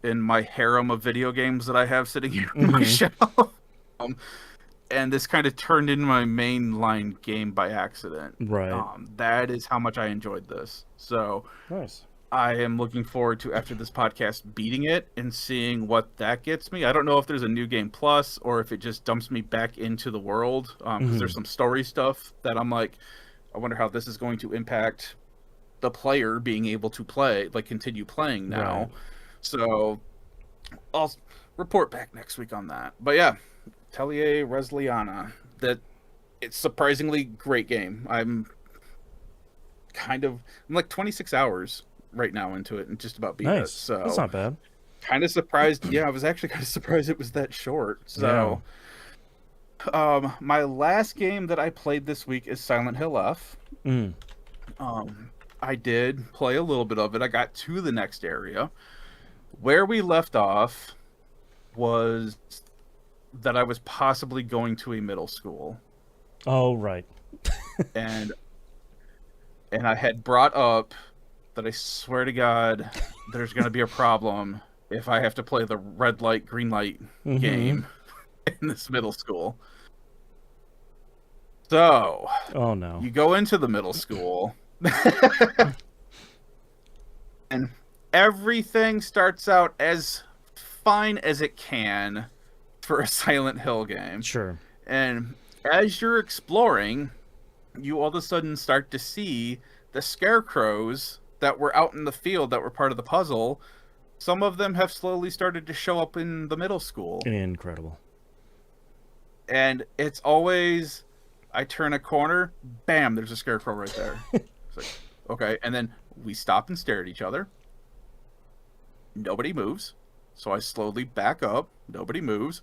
in my harem of video games that I have sitting here on my shelf. And this kind of turned into my mainline game by accident. Right. That is how much I enjoyed this. So Nice. I am looking forward to, after this podcast, beating it and seeing what that gets me. I don't know if there's a new game plus or if it just dumps me back into the world. Because there's some story stuff that I'm like, I wonder how this is going to impact the player being able to play, like continue playing now. Right. So I'll report back next week on that. But yeah, Atelier Resliaria. It's surprisingly great game. I'm like 26 hours right now into it and just about beat it. So that's not bad. Kind of surprised. Yeah, I was actually kind of surprised it was that short. So my last game that I played this week is Silent Hill F. I did play a little bit of it. I got to the next area. Where we left off was that I was possibly going to a middle school. Oh, right. and I had brought up that I swear to God, there's going to be a problem if I have to play the red light, green light game in this middle school. So, oh no. You go into the middle school, and everything starts out as fine as it can for a Silent Hill game. Sure. And as you're exploring, you all of a sudden start to see the scarecrows that were out in the field that were part of the puzzle. Some of them have slowly started to show up in the middle school. Incredible. And it's always, I turn a corner, bam, there's a scarecrow right there. It's like, okay. And then we stop and stare at each other. Nobody moves. So I slowly back up. Nobody moves.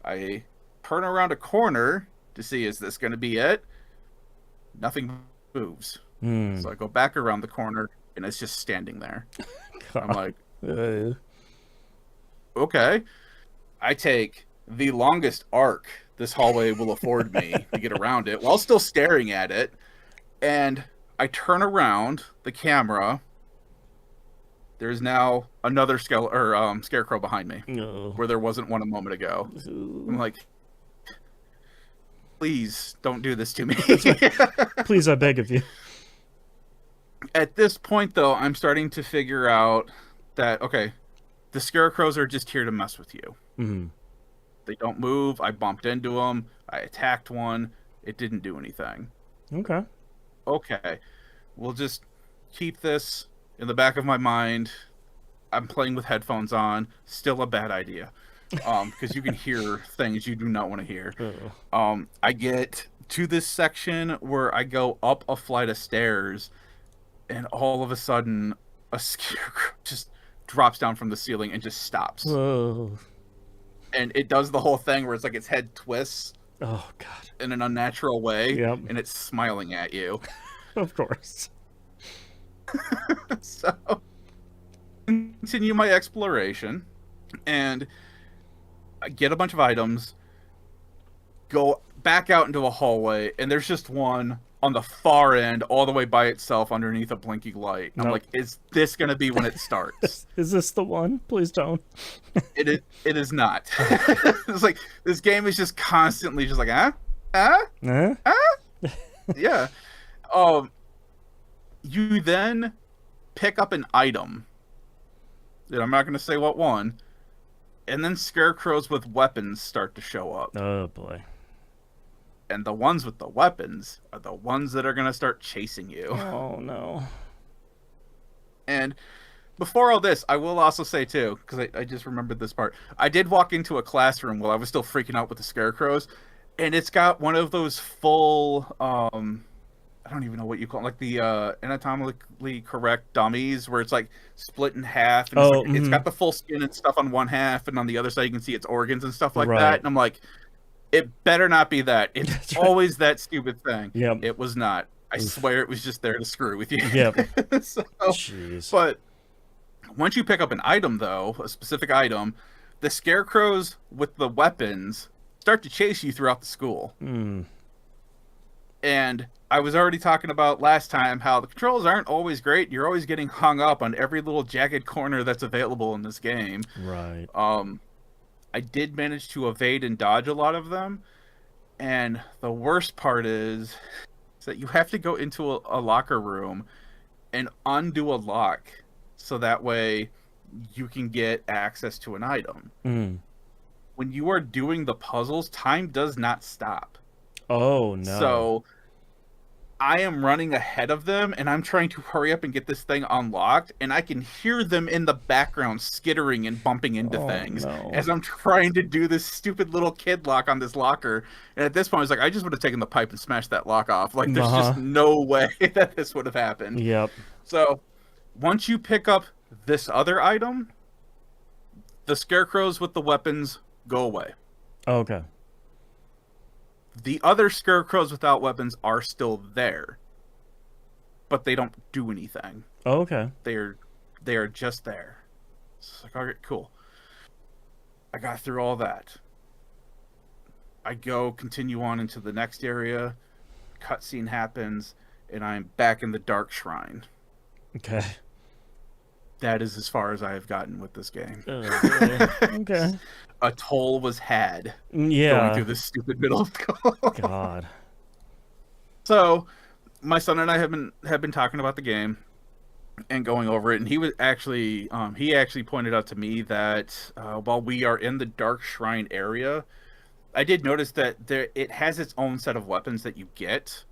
I turn around a corner to see, is this going to be it? Nothing moves. So I go back around the corner, and it's just standing there. I'm like, okay. I take the longest arc this hallway will afford me to get around it while still staring at it. And I turn around the camera. There's now another scarecrow behind me where there wasn't one a moment ago. I'm like, please don't do this to me. Please, I beg of you. At this point, though, I'm starting to figure out that, okay, the scarecrows are just here to mess with you. They don't move. I bumped into them. I attacked one. It didn't do anything. Okay. We'll just keep this in the back of my mind. I'm playing with headphones on. Still a bad idea. Because you can hear things you do not want to hear. I get to this section where I go up a flight of stairs, and all of a sudden, a scarecrow just drops down from the ceiling and just stops. Whoa. And it does the whole thing where it's like its head twists. Oh, God. In an unnatural way. Yep. And it's smiling at you. Of course. So, continue my exploration. And I get a bunch of items. Go back out into a hallway. And there's just one on the far end, all the way by itself underneath a blinking light. I'm like, is this going to be when it starts? Is this the one? Please don't. It is not. It's like, this game is just constantly just like, yeah. You then pick up an item. And I'm not going to say what one. And then scarecrows with weapons start to show up. Oh, boy. And the ones with the weapons are the ones that are going to start chasing you. Oh, no. And before all this, I will also say, too, because I just remembered this part. I did walk into a classroom while I was still freaking out with the scarecrows. And it's got one of those full, I don't even know what you call it, like the anatomically correct dummies where it's like split in half. And it's got the full skin and stuff on one half. And on the other side, you can see its organs and stuff like that. And I'm like, it better not be that. It's always that stupid thing. Yep. It was not. I swear it was just there to screw with you. Yep. Jeez. But once you pick up an item, though, a specific item, the scarecrows with the weapons start to chase you throughout the school. And I was already talking about last time how the controls aren't always great. You're always getting hung up on every little jagged corner that's available in this game. Right. I did manage to evade and dodge a lot of them. And the worst part is that you have to go into a locker room and undo a lock so that way you can get access to an item. When you are doing the puzzles, time does not stop. Oh, no. So I am running ahead of them, and I'm trying to hurry up and get this thing unlocked, and I can hear them in the background skittering and bumping into things as I'm trying to do this stupid little kid lock on this locker. And at this point, I was like, I just would have taken the pipe and smashed that lock off. Like, there's just no way that this would have happened. Yep. So once you pick up this other item, the scarecrows with the weapons go away. Okay. The other scarecrows without weapons are still there, but they don't do anything. Okay. They are just there. It's like, okay, cool. I got through all that. I continue on into the next area. Cutscene happens, and I'm back in the Dark Shrine. Okay. That is as far as I have gotten with this game. Okay. A toll was had. Yeah. Going through this stupid middle school. God. So, my son and I have been talking about the game and going over it, and he actually pointed out to me that while we are in the Dark Shrine area, I did notice that it has its own set of weapons that you get.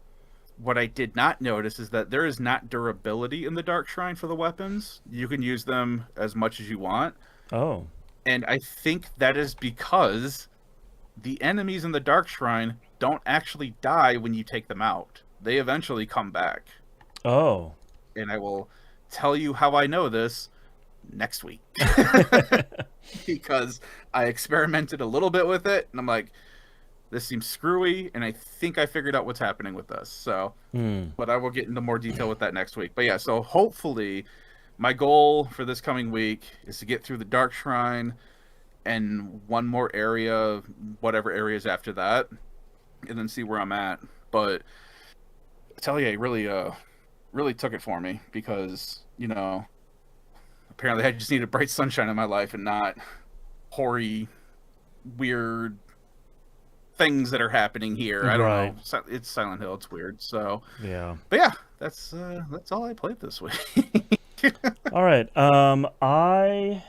What I did not notice is that there is not durability in the Dark Shrine for the weapons. You can use them as much as you want. Oh. And I think that is because the enemies in the Dark Shrine don't actually die when you take them out. They eventually come back. Oh. And I will tell you how I know this next week. Because I experimented a little bit with it, and I'm like, this seems screwy, and I think I figured out what's happening with this. So, but I will get into more detail with that next week. But yeah, so hopefully my goal for this coming week is to get through the Dark Shrine and one more area, whatever areas after that, and then see where I'm at. But Atelier really took it for me because, you know, apparently I just needed bright sunshine in my life and not hoary, weird things that are happening here. I don't know. It's Silent Hill. It's weird. So yeah. But yeah, that's all I played this week. All right. I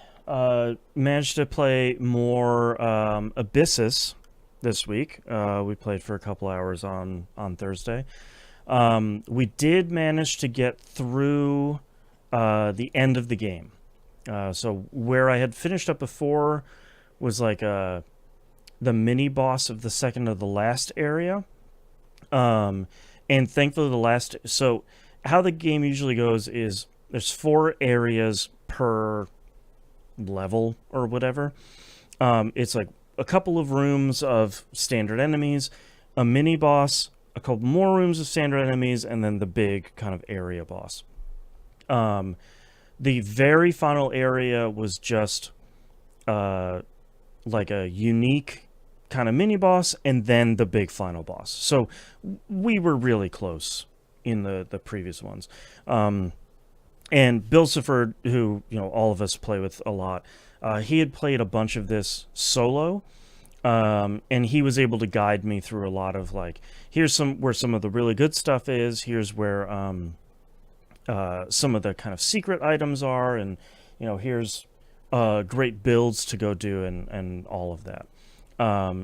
managed to play more Abyssus this week. We played for a couple hours on Thursday. We did manage to get through the end of the game. So where I had finished up before was like the mini boss of the second to the last area. And thankfully so how the game usually goes is there's 4 areas per level or whatever. It's like a couple of rooms of standard enemies, a mini boss, a couple more rooms of standard enemies, and then the big kind of area boss. The very final area was just like a unique kind of mini boss and then the big final boss. So we were really close in the previous ones. And Bill Sifford, who, you know, all of us play with a lot, he had played a bunch of this solo, and he was able to guide me through a lot of, like, here's where some of the really good stuff is, here's where some of the kind of secret items are, and, you know, here's great builds to go do and all of that.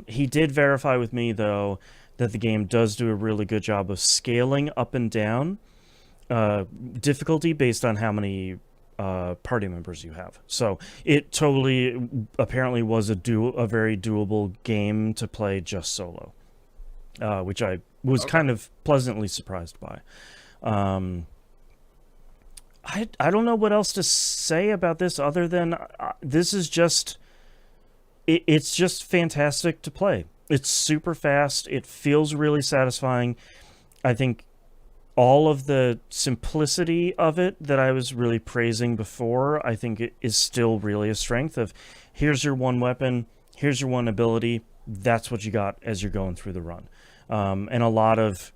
He did verify with me, though, that the game does do a really good job of scaling up and down difficulty based on how many party members you have. So it totally apparently was a very doable game to play just solo, which I was kind of pleasantly surprised by. I don't know what else to say about this other than this is just it's just fantastic to play. It's super fast. It feels really satisfying. I think all of the simplicity of it that I was really praising before, I think it is still really a strength of, here's your one weapon, here's your one ability, that's what you got as you're going through the run. And a lot of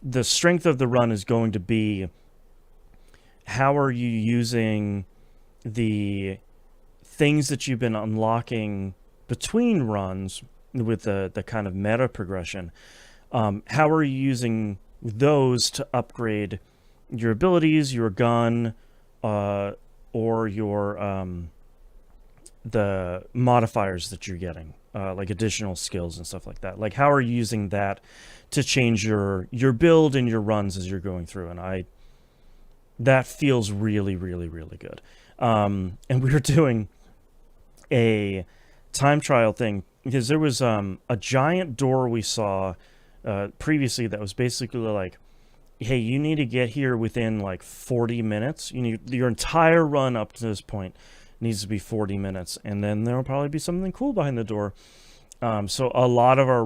the strength of the run is going to be, how are you using the things that you've been unlocking between runs with the kind of meta progression. How are you using those to upgrade your abilities, your gun, or your the modifiers that you're getting, like additional skills and stuff like that. Like, how are you using that to change your build and your runs as you're going through? And that feels really, really, really good. And we were doing a time trial thing because there was a giant door we saw previously that was basically like, hey, you need to get here within like 40 minutes. You need your entire run up to this point needs to be 40 minutes, and then there'll probably be something cool behind the door. So a lot of our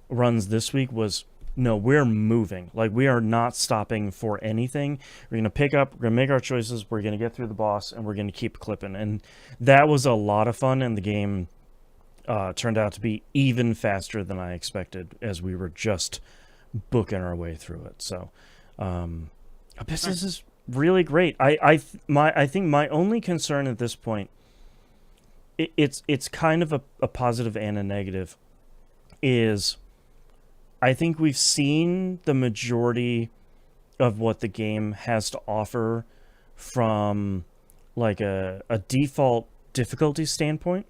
runs this week was, no, we're moving. Like, we are not stopping for anything. We're going to pick up, we're going to make our choices, we're going to get through the boss, and we're going to keep clipping. And that was a lot of fun, and the game turned out to be even faster than I expected as we were just booking our way through it. So Abyssus is really great. I think my only concern at this point, it's kind of a positive and a negative, is I think we've seen the majority of what the game has to offer from like a default difficulty standpoint.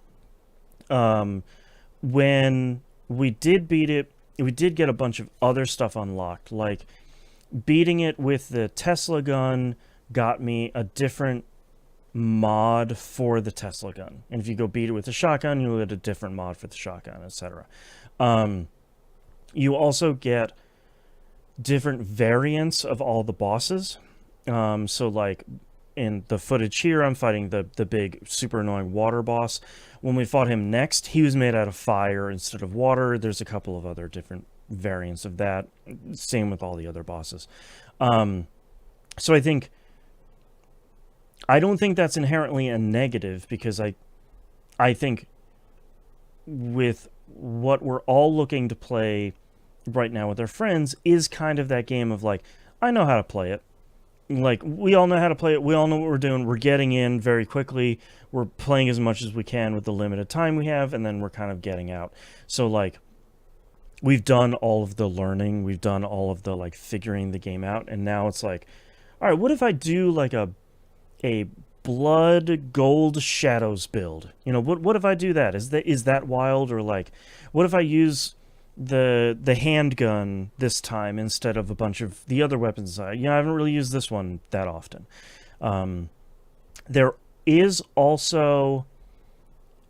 When we did beat it, we did get a bunch of other stuff unlocked, like beating it with the Tesla gun got me a different mod for the Tesla gun. And if you go beat it with the shotgun, you'll get a different mod for the shotgun, etc. You also get different variants of all the bosses. So like in the footage here, I'm fighting the big super annoying water boss. When we fought him next, he was made out of fire instead of water. There's a couple of other different variants of that. Same with all the other bosses. So I don't think that's inherently a negative, because I think with what we're all looking to play right now with our friends is kind of that game of like, I know how to play it. Like, we all know how to play it. We all know what we're doing. We're getting in very quickly. We're playing as much as we can with the limited time we have, and then we're kind of getting out. So, like, we've done all of the learning. We've done all of the, like, figuring the game out. And now it's like, all right, what if I do, like, a blood gold shadows build? You know, what if I do that? Is that wild? Or, like, what if I use the handgun this time instead of a bunch of the other weapons? I haven't really used this one that often. There is also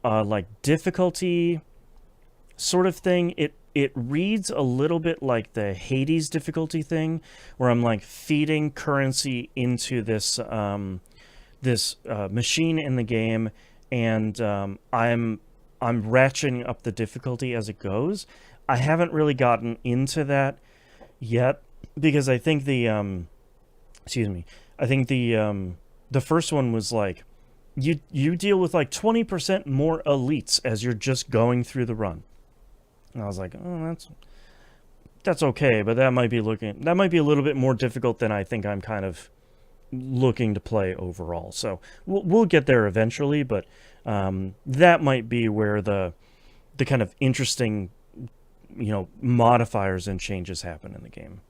like difficulty sort of thing. It reads a little bit like the Hades difficulty thing, where I'm like feeding currency into this machine in the game, and I'm ratcheting up the difficulty as it goes. I haven't really gotten into that yet, because I think the first one was like, you deal with like 20% more elites as you're just going through the run. And I was like, oh, that's okay, but that might be a little bit more difficult than I think I'm kind of looking to play overall. So we'll get there eventually, but that might be where the kind of interesting, modifiers and changes happen in the game.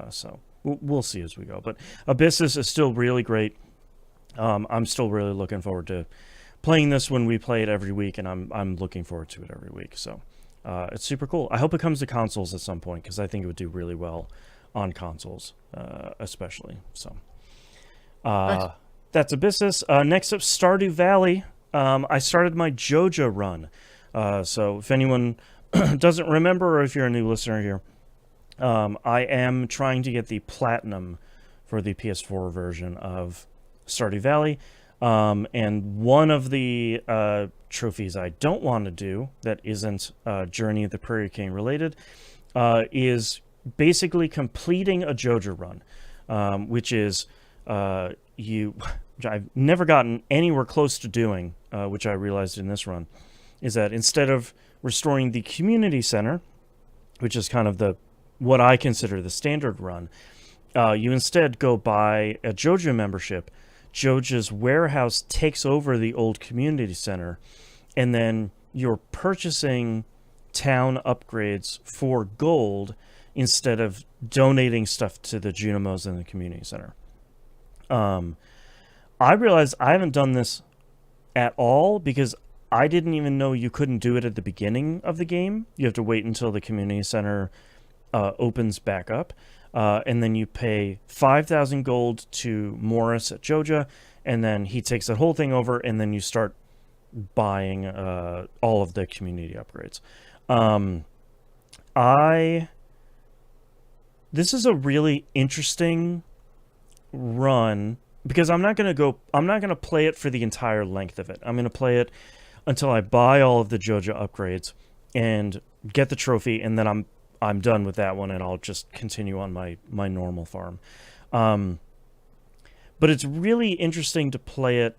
So we'll see as we go. But Abyssus is still really great. I'm still really looking forward to playing this when we play it every week, and I'm looking forward to it every week. So it's super cool. I hope it comes to consoles at some point, because I think it would do really well on consoles, especially. So Nice. That's Abyssus. Next up, Stardew Valley. I started my JoJo run. So if anyone doesn't remember, or if you're a new listener here, I am trying to get the platinum for the PS4 version of Stardew Valley. And one of the trophies I don't want to do that isn't Journey of the Prairie King related is basically completing a Joja run, which is which I've never gotten anywhere close to doing, which I realized in this run, is that instead of restoring the community center, which is kind of what I consider the standard run, you instead go buy a Joja membership. Joja's warehouse takes over the old community center, and then you're purchasing town upgrades for gold instead of donating stuff to the Junimos and the community center. I realized I haven't done this at all because I didn't even know you couldn't do it at the beginning of the game. You have to wait until the community center opens back up. And then you pay 5,000 gold to Morris at Joja, and then he takes that whole thing over, and then you start buying all of the community upgrades. This is a really interesting run because I'm not going to play it for the entire length of it. I'm going to play it until I buy all of the Joja upgrades and get the trophy, and then I'm done with that one, and I'll just continue on my normal farm. But it's really interesting to play it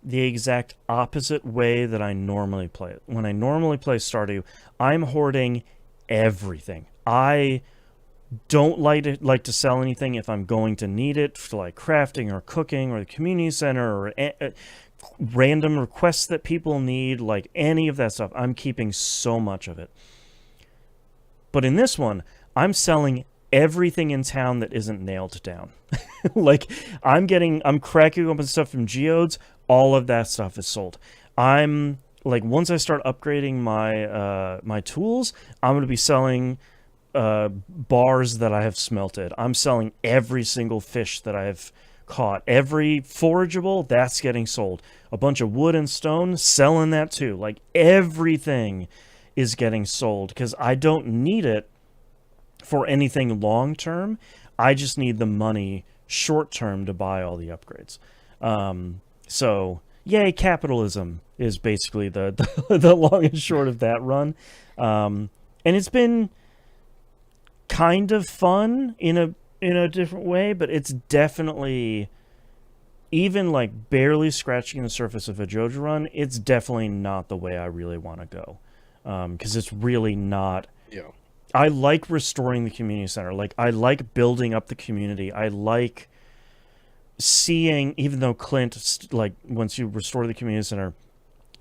the exact opposite way that I normally play it. When I normally play Stardew, I'm hoarding everything. I don't like to sell anything if I'm going to need it for like crafting or cooking or the community center or random requests that people need, like any of that stuff. I'm keeping so much of it. But in this one, I'm selling everything in town that isn't nailed down. Like, I'm cracking open stuff from geodes. All of that stuff is sold. I'm like, once I start upgrading my tools, I'm going to be selling bars that I have smelted. I'm selling every single fish that I have caught. Every forageable, that's getting sold. A bunch of wood and stone, selling that too. Like, everything is getting sold because I don't need it for anything long term. I just need the money short term to buy all the upgrades. So yay, capitalism is basically the long and short of that run. And it's been kind of fun in a different way, but it's definitely, even like barely scratching the surface of a Joja run, it's definitely not the way I really want to go. Because it's really not. Yeah. I like restoring the community center. Like, I like building up the community. I like seeing, even though Clint, like, once you restore the community center,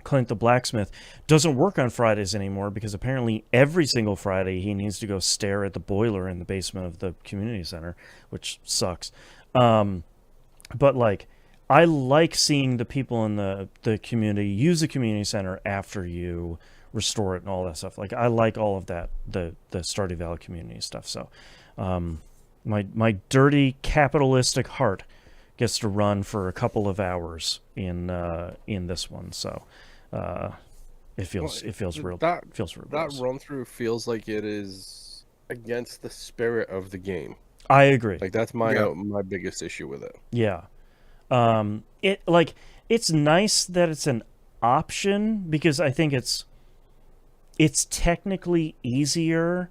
Clint the blacksmith doesn't work on Fridays anymore because apparently every single Friday he needs to go stare at the boiler in the basement of the community center, which sucks. But like, I like seeing the people in the community use the community center after you restore it and all that stuff. Like, I like all of that, the Stardew Valley community stuff. So my dirty capitalistic heart gets to run for a couple of hours in this one. So it feels real. Feels real. That run through feels like it is against the spirit of the game. I agree. Like, that's my biggest issue with it. Yeah. It's nice that it's an option because I think it's technically easier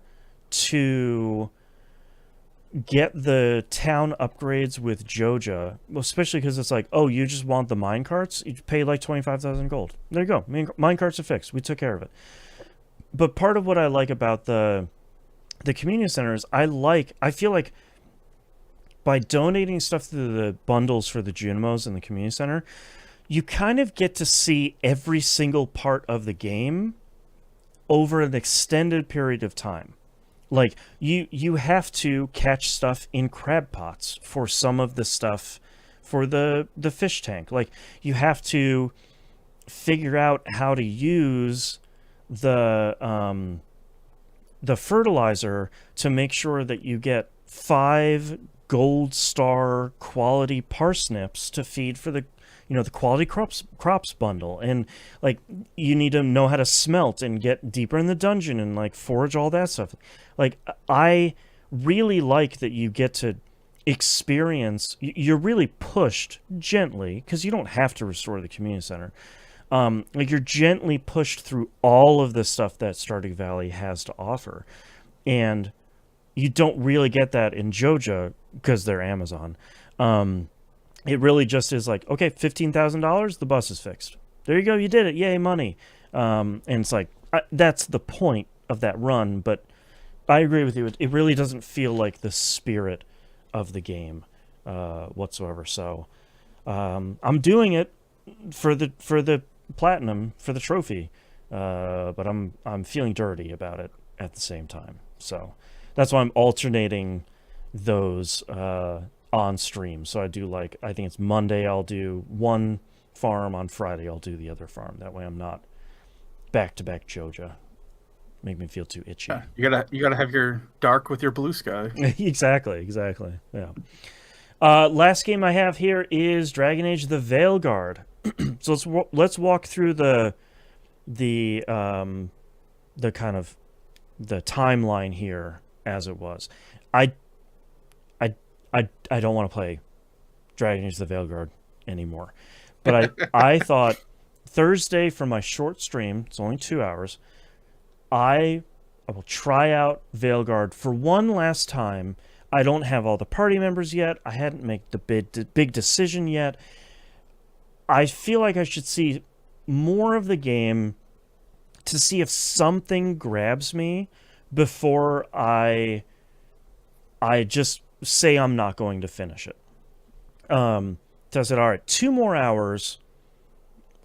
to get the town upgrades with Joja, especially because it's like, oh, you just want the minecarts? You pay like 25,000 gold. There you go. Minecarts are fixed. We took care of it. But part of what I like about the community center is I feel like by donating stuff to the bundles for the Junimos and the community center, you kind of get to see every single part of the game over an extended period of time. Like, you have to catch stuff in crab pots for some of the stuff for the fish tank. Like, you have to figure out how to use the fertilizer to make sure that you get 5 gold star quality parsnips to feed for the quality crops bundle. And like, you need to know how to smelt and get deeper in the dungeon and like forage all that stuff. Like, I really like that you get to experience, you're really pushed gently, because you don't have to restore the community center. Like, you're gently pushed through all of the stuff that Stardew Valley has to offer. And you don't really get that in Joja because they're Amazon. It really just is like, okay, $15,000, the bus is fixed. There you go, you did it, yay, money. And it's like, that's the point of that run, but I agree with you. It really doesn't feel like the spirit of the game whatsoever. So I'm doing it for the platinum, for the trophy, but I'm feeling dirty about it at the same time. So that's why I'm alternating those on stream. So I do I think it's Monday I'll do one farm, on Friday I'll do the other farm. That way I'm not back-to-back Joja. Make me feel too itchy. Yeah, you gotta have your dark with your blue sky. exactly. Yeah. Last game I have here is Dragon Age: The Veilguard. So let's walk through the kind of the timeline here as it was. I don't want to play Dragon Age: The Veilguard anymore, but I thought Thursday for my short stream, it's only 2 hours, I will try out Veilguard for one last time. I don't have all the party members yet. I hadn't made the big decision yet. I feel like I should see more of the game to see if something grabs me before I just say I'm not going to finish it. So I said, all right, 2 more hours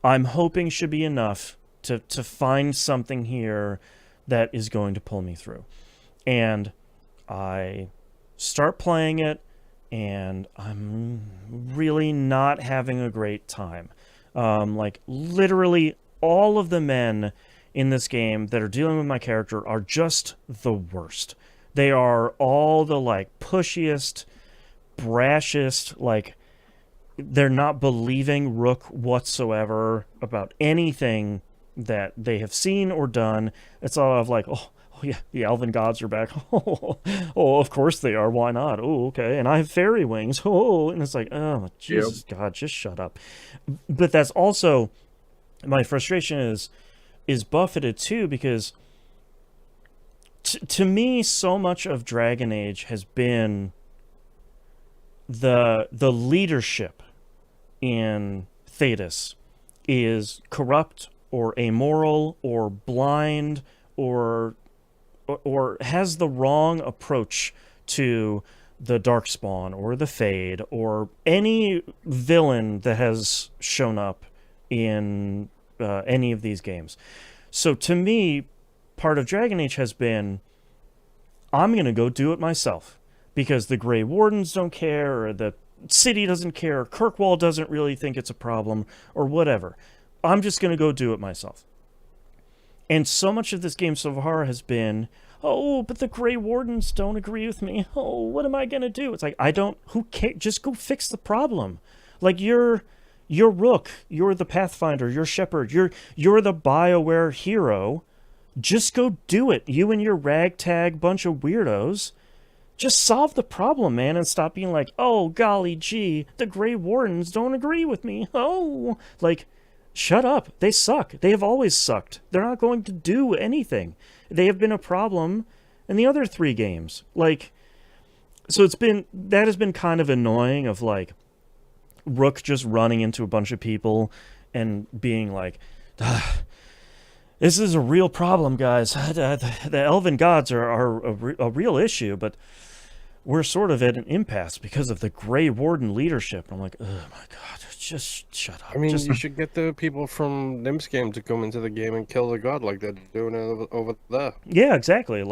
I'm hoping should be enough to find something here that is going to pull me through. And I start playing it, and I'm really not having a great time. Literally all of the men in this game that are dealing with my character are just the worst. They are all the pushiest, brashest, they're not believing Rook whatsoever about anything that they have seen or done. It's all of oh yeah, the Elven gods are back. Oh, of course they are. Why not? Oh, okay. And I have fairy wings. Oh, and it's oh, Jesus, yep. God, just shut up. But that's also my frustration is buffeted too, because to me, so much of Dragon Age has been the leadership in Thedas is corrupt or amoral or blind or has the wrong approach to the Darkspawn or the Fade or any villain that has shown up in any of these games. So to me, part of Dragon Age has been, I'm going to go do it myself because the Grey Wardens don't care, or the city doesn't care, or Kirkwall doesn't really think it's a problem, or whatever. I'm just going to go do it myself. And so much of this game so far has been, oh, but the Grey Wardens don't agree with me. Oh, what am I going to do? It's who cares? Just go fix the problem. You're Rook, you're the Pathfinder, you're Shepherd, you're the BioWare hero. Just go do it. You and your ragtag bunch of weirdos. Just solve the problem, man, and stop being oh, golly gee, the Grey Wardens don't agree with me. Oh, shut up. They suck. They have always sucked. They're not going to do anything. They have been a problem in the other 3 games. So that has been kind of annoying of Rook just running into a bunch of people and being this is a real problem, guys. The Elven gods are a real issue, but we're sort of at an impasse because of the Grey Warden leadership. And I'm oh my God, just shut up. I mean, you should get the people from Nim's game to come into the game and kill the god like they're doing it over there. Yeah, exactly.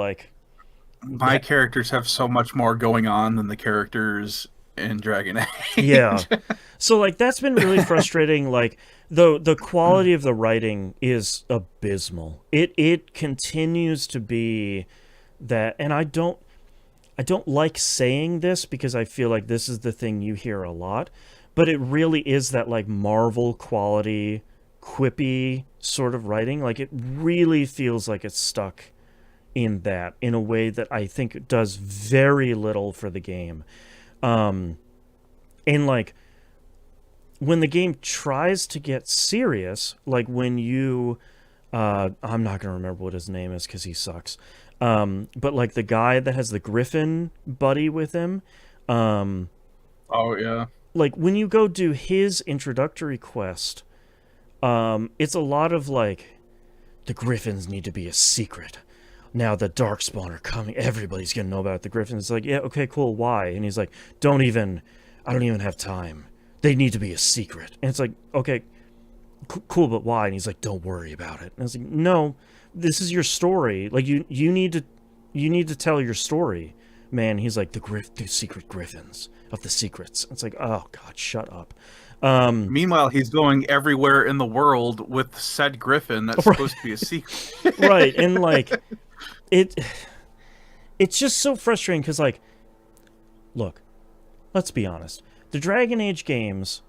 My characters have so much more going on than the characters in Dragon Age. Yeah. So that's been really frustrating. The quality of the writing is abysmal. It continues to be that, and I don't like saying this because I feel like this is the thing you hear a lot, but it really is that Marvel quality, quippy sort of writing. It really feels like it's stuck in a way that I think does very little for the game. And when the game tries to get serious, when you I'm not going to remember what his name is because he sucks. But like the guy that has the griffin buddy with him, Oh yeah. like when you go do his introductory quest, it's a lot of like the griffins need to be a secret. Now the darkspawn are coming. Everybody's gonna know about the griffins. It's like, yeah, okay, cool. Why? And he's like, I don't even have time. They need to be a secret. And it's like, okay, cool, but why? And he's like, don't worry about it. And it's like, no, this is your story. Like you need to tell your story, man. He's like, the secret griffins of the secrets. It's like, oh god, shut up. Meanwhile, he's going everywhere in the world with said griffin that's Right. supposed to be a secret. Right, and like it's just so frustrating because like, look, let's be honest, the Dragon Age games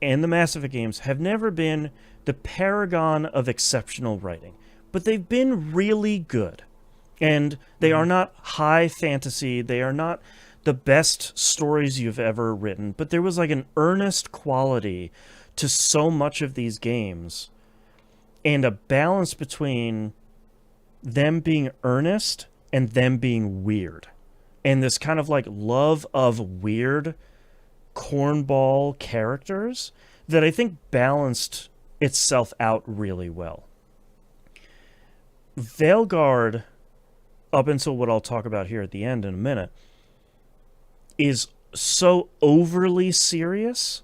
and the Mass Effect games have never been the paragon of exceptional writing, but they've been really good. And they are not high fantasy, they are not the best stories you've ever written, but there was like an earnest quality to so much of these games and a balance between them being earnest and them being weird. And this kind of like love of weird cornball characters that I think balanced itself out really well. Veilguard, up until what I'll talk about here at the end in a minute, is so overly serious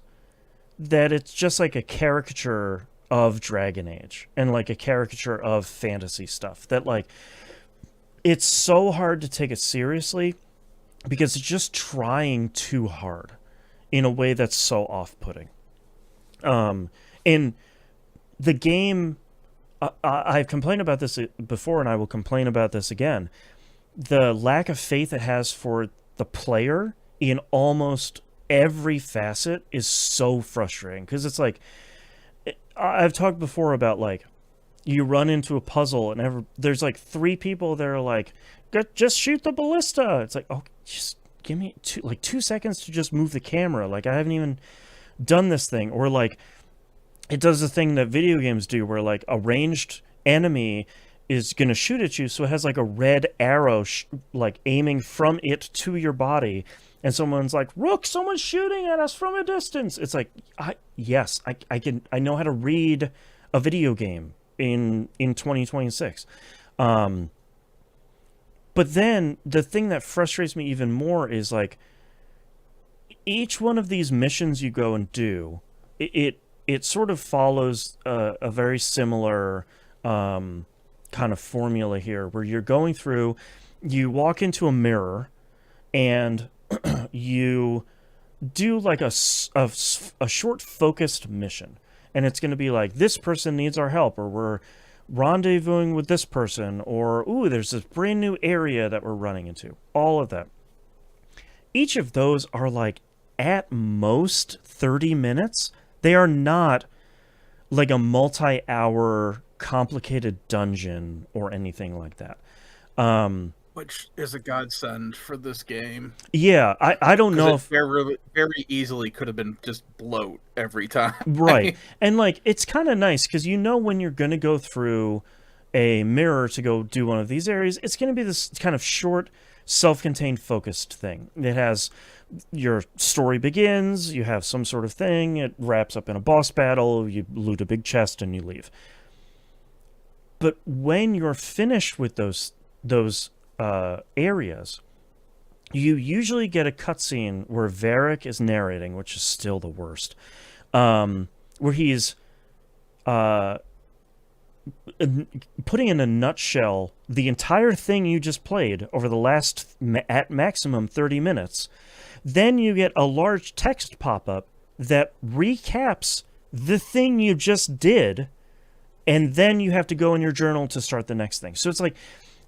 that it's just like a caricature of Dragon Age and like a caricature of fantasy stuff that like it's so hard to take it seriously because it's just trying too hard in a way that's so off-putting. And the game, I've complained about this before and I will complain about this again. The lack of faith it has for the player in almost every facet is so frustrating because it's like, I've talked before about like you run into a puzzle and there's like three people that are like, just shoot the ballista. It's like, oh, just give me 2 seconds to just move the camera. Like I haven't even done this thing. Or like it does the thing that video games do where like a ranged enemy is going to shoot at you. So it has like a red arrow like aiming from it to your body. And someone's like, Rook, someone's shooting at us from a distance. It's like, yes, I know how to read a video game in 2026. But then the thing that frustrates me even more is like each one of these missions you go and do, it sort of follows a very similar kind of formula here where you're going through, you walk into a mirror and you do like a short focused mission, and it's going to be like, this person needs our help, or we're rendezvousing with this person, or ooh, there's this brand new area that we're running into. All of that. Each of those are like at most 30 minutes. They are not like a multi-hour complicated dungeon or anything like that. Which is a godsend for this game. Yeah, I don't know if very, very easily could have been just bloat every time. Right. And like it's kind of nice because you know when you're going to go through a mirror to go do one of these areas, it's going to be this kind of short, self-contained, focused thing. It has your story begins, you have some sort of thing, it wraps up in a boss battle, you loot a big chest, and you leave. But when you're finished with those areas, you usually get a cutscene where Varric is narrating, which is still the worst, where he's putting in a nutshell the entire thing you just played over the last at maximum 30 minutes. Then you get a large text pop-up that recaps the thing you just did, and then you have to go in your journal to start the next thing. So it's like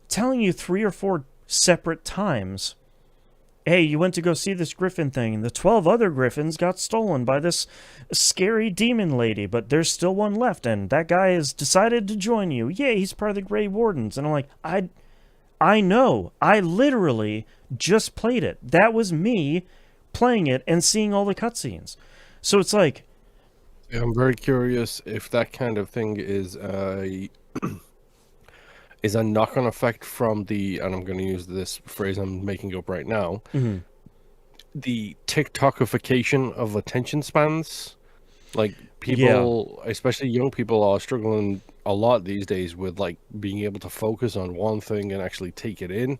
telling you 3 or 4 separate times, hey, you went to go see this griffin thing, and the 12 other griffins got stolen by this scary demon lady, but there's still one left, and that guy has decided to join you. Yay, he's part of the Grey Wardens. And I'm like, I know. I literally just played it. That was me playing it and seeing all the cutscenes. So it's like... I'm very curious if that kind of thing is is a knock-on effect from and I'm going to use this phrase I'm making up right now, the TikTokification of attention spans. Like, people, especially young people, are struggling a lot these days with like being able to focus on one thing and actually take it in.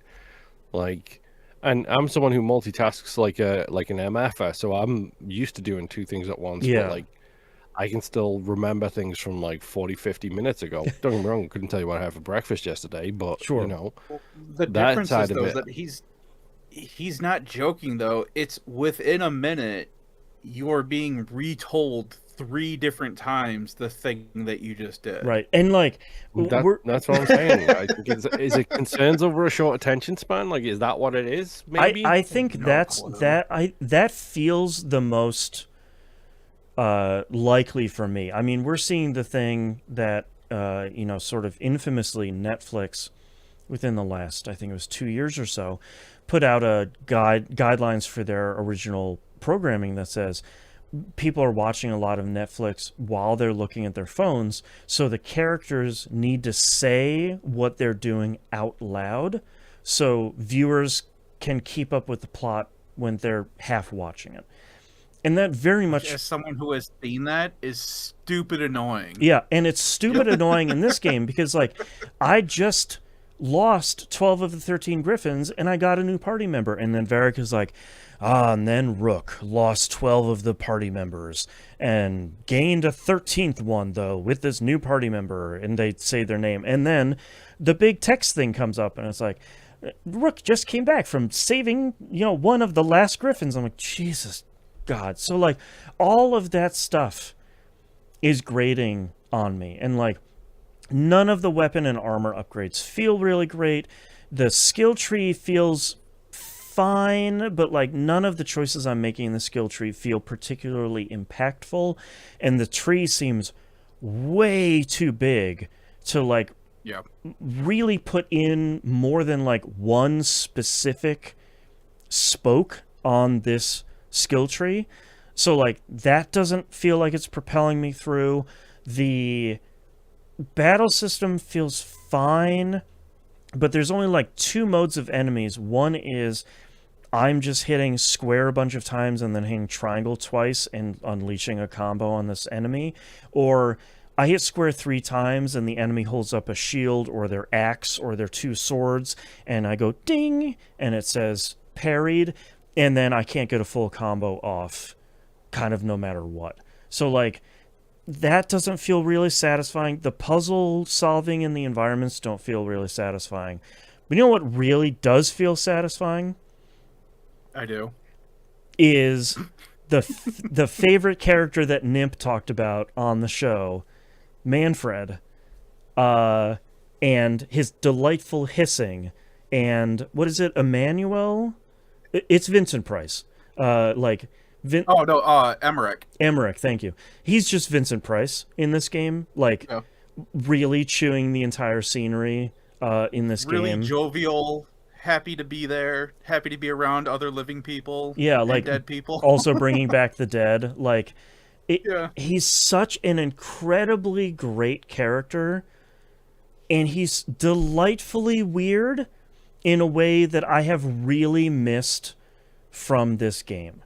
Like, and I'm someone who multitasks like an MFer, so I'm used to doing two things at once. Yeah. But like, I can still remember things from like 40, 50 minutes ago. Don't get me wrong, couldn't tell you what I had for breakfast yesterday, but Sure. you know, Well, the that difference side is of though it. is that he's not joking though. It's within a minute you are being retold 3 different times the thing that you just did. Right. And like That's what I'm saying. I think is it concerns over a short attention span? Like, is that what it is? Maybe. I think No that's clue. that feels the most likely for me. I mean, we're seeing the thing that sort of infamously Netflix within the last, I think it was 2 years or so, put out a guidelines for their original programming that says people are watching a lot of Netflix while they're looking at their phones, so the characters need to say what they're doing out loud so viewers can keep up with the plot when they're half watching it. And that very much, As someone who has seen that, is stupid annoying. yeah, and it's stupid annoying in this game because like I just lost 12 of the 13 griffins and I got a new party member, and then Varric is like, and then Rook lost 12 of the party members and gained a 13th one, though, with this new party member. And they say their name. And then the big text thing comes up, and it's like, Rook just came back from saving, one of the last griffins. I'm like, Jesus God. So, like, all of that stuff is grating on me. And, like, none of the weapon and armor upgrades feel really great. The skill tree feels fine, but like none of the choices I'm making in the skill tree feel particularly impactful, and the tree seems way too big to like really put in more than like one specific spoke on this skill tree. So like that doesn't feel like it's propelling me through. The battle system feels fine, but there's only like 2 modes of enemies. One is I'm just hitting square a bunch of times and then hitting triangle twice and unleashing a combo on this enemy. Or I hit square 3 times and the enemy holds up a shield or their axe or their 2 swords, and I go ding and it says parried, and then I can't get a full combo off kind of no matter what. So like that doesn't feel really satisfying. The puzzle solving in the environments don't feel really satisfying. But you know what really does feel satisfying? I do. Is the favorite character that Nimp talked about on the show, Manfred, and his delightful hissing, and what is it, Emmanuel? It's Vincent Price. Emmerich. Emmerich, thank you. He's just Vincent Price in this game, like really chewing the entire scenery in this really game. Really jovial, happy to be there, happy to be around other living people, like dead people. Also bringing back the dead. Like, he's such an incredibly great character, and he's delightfully weird in a way that I have really missed from this game.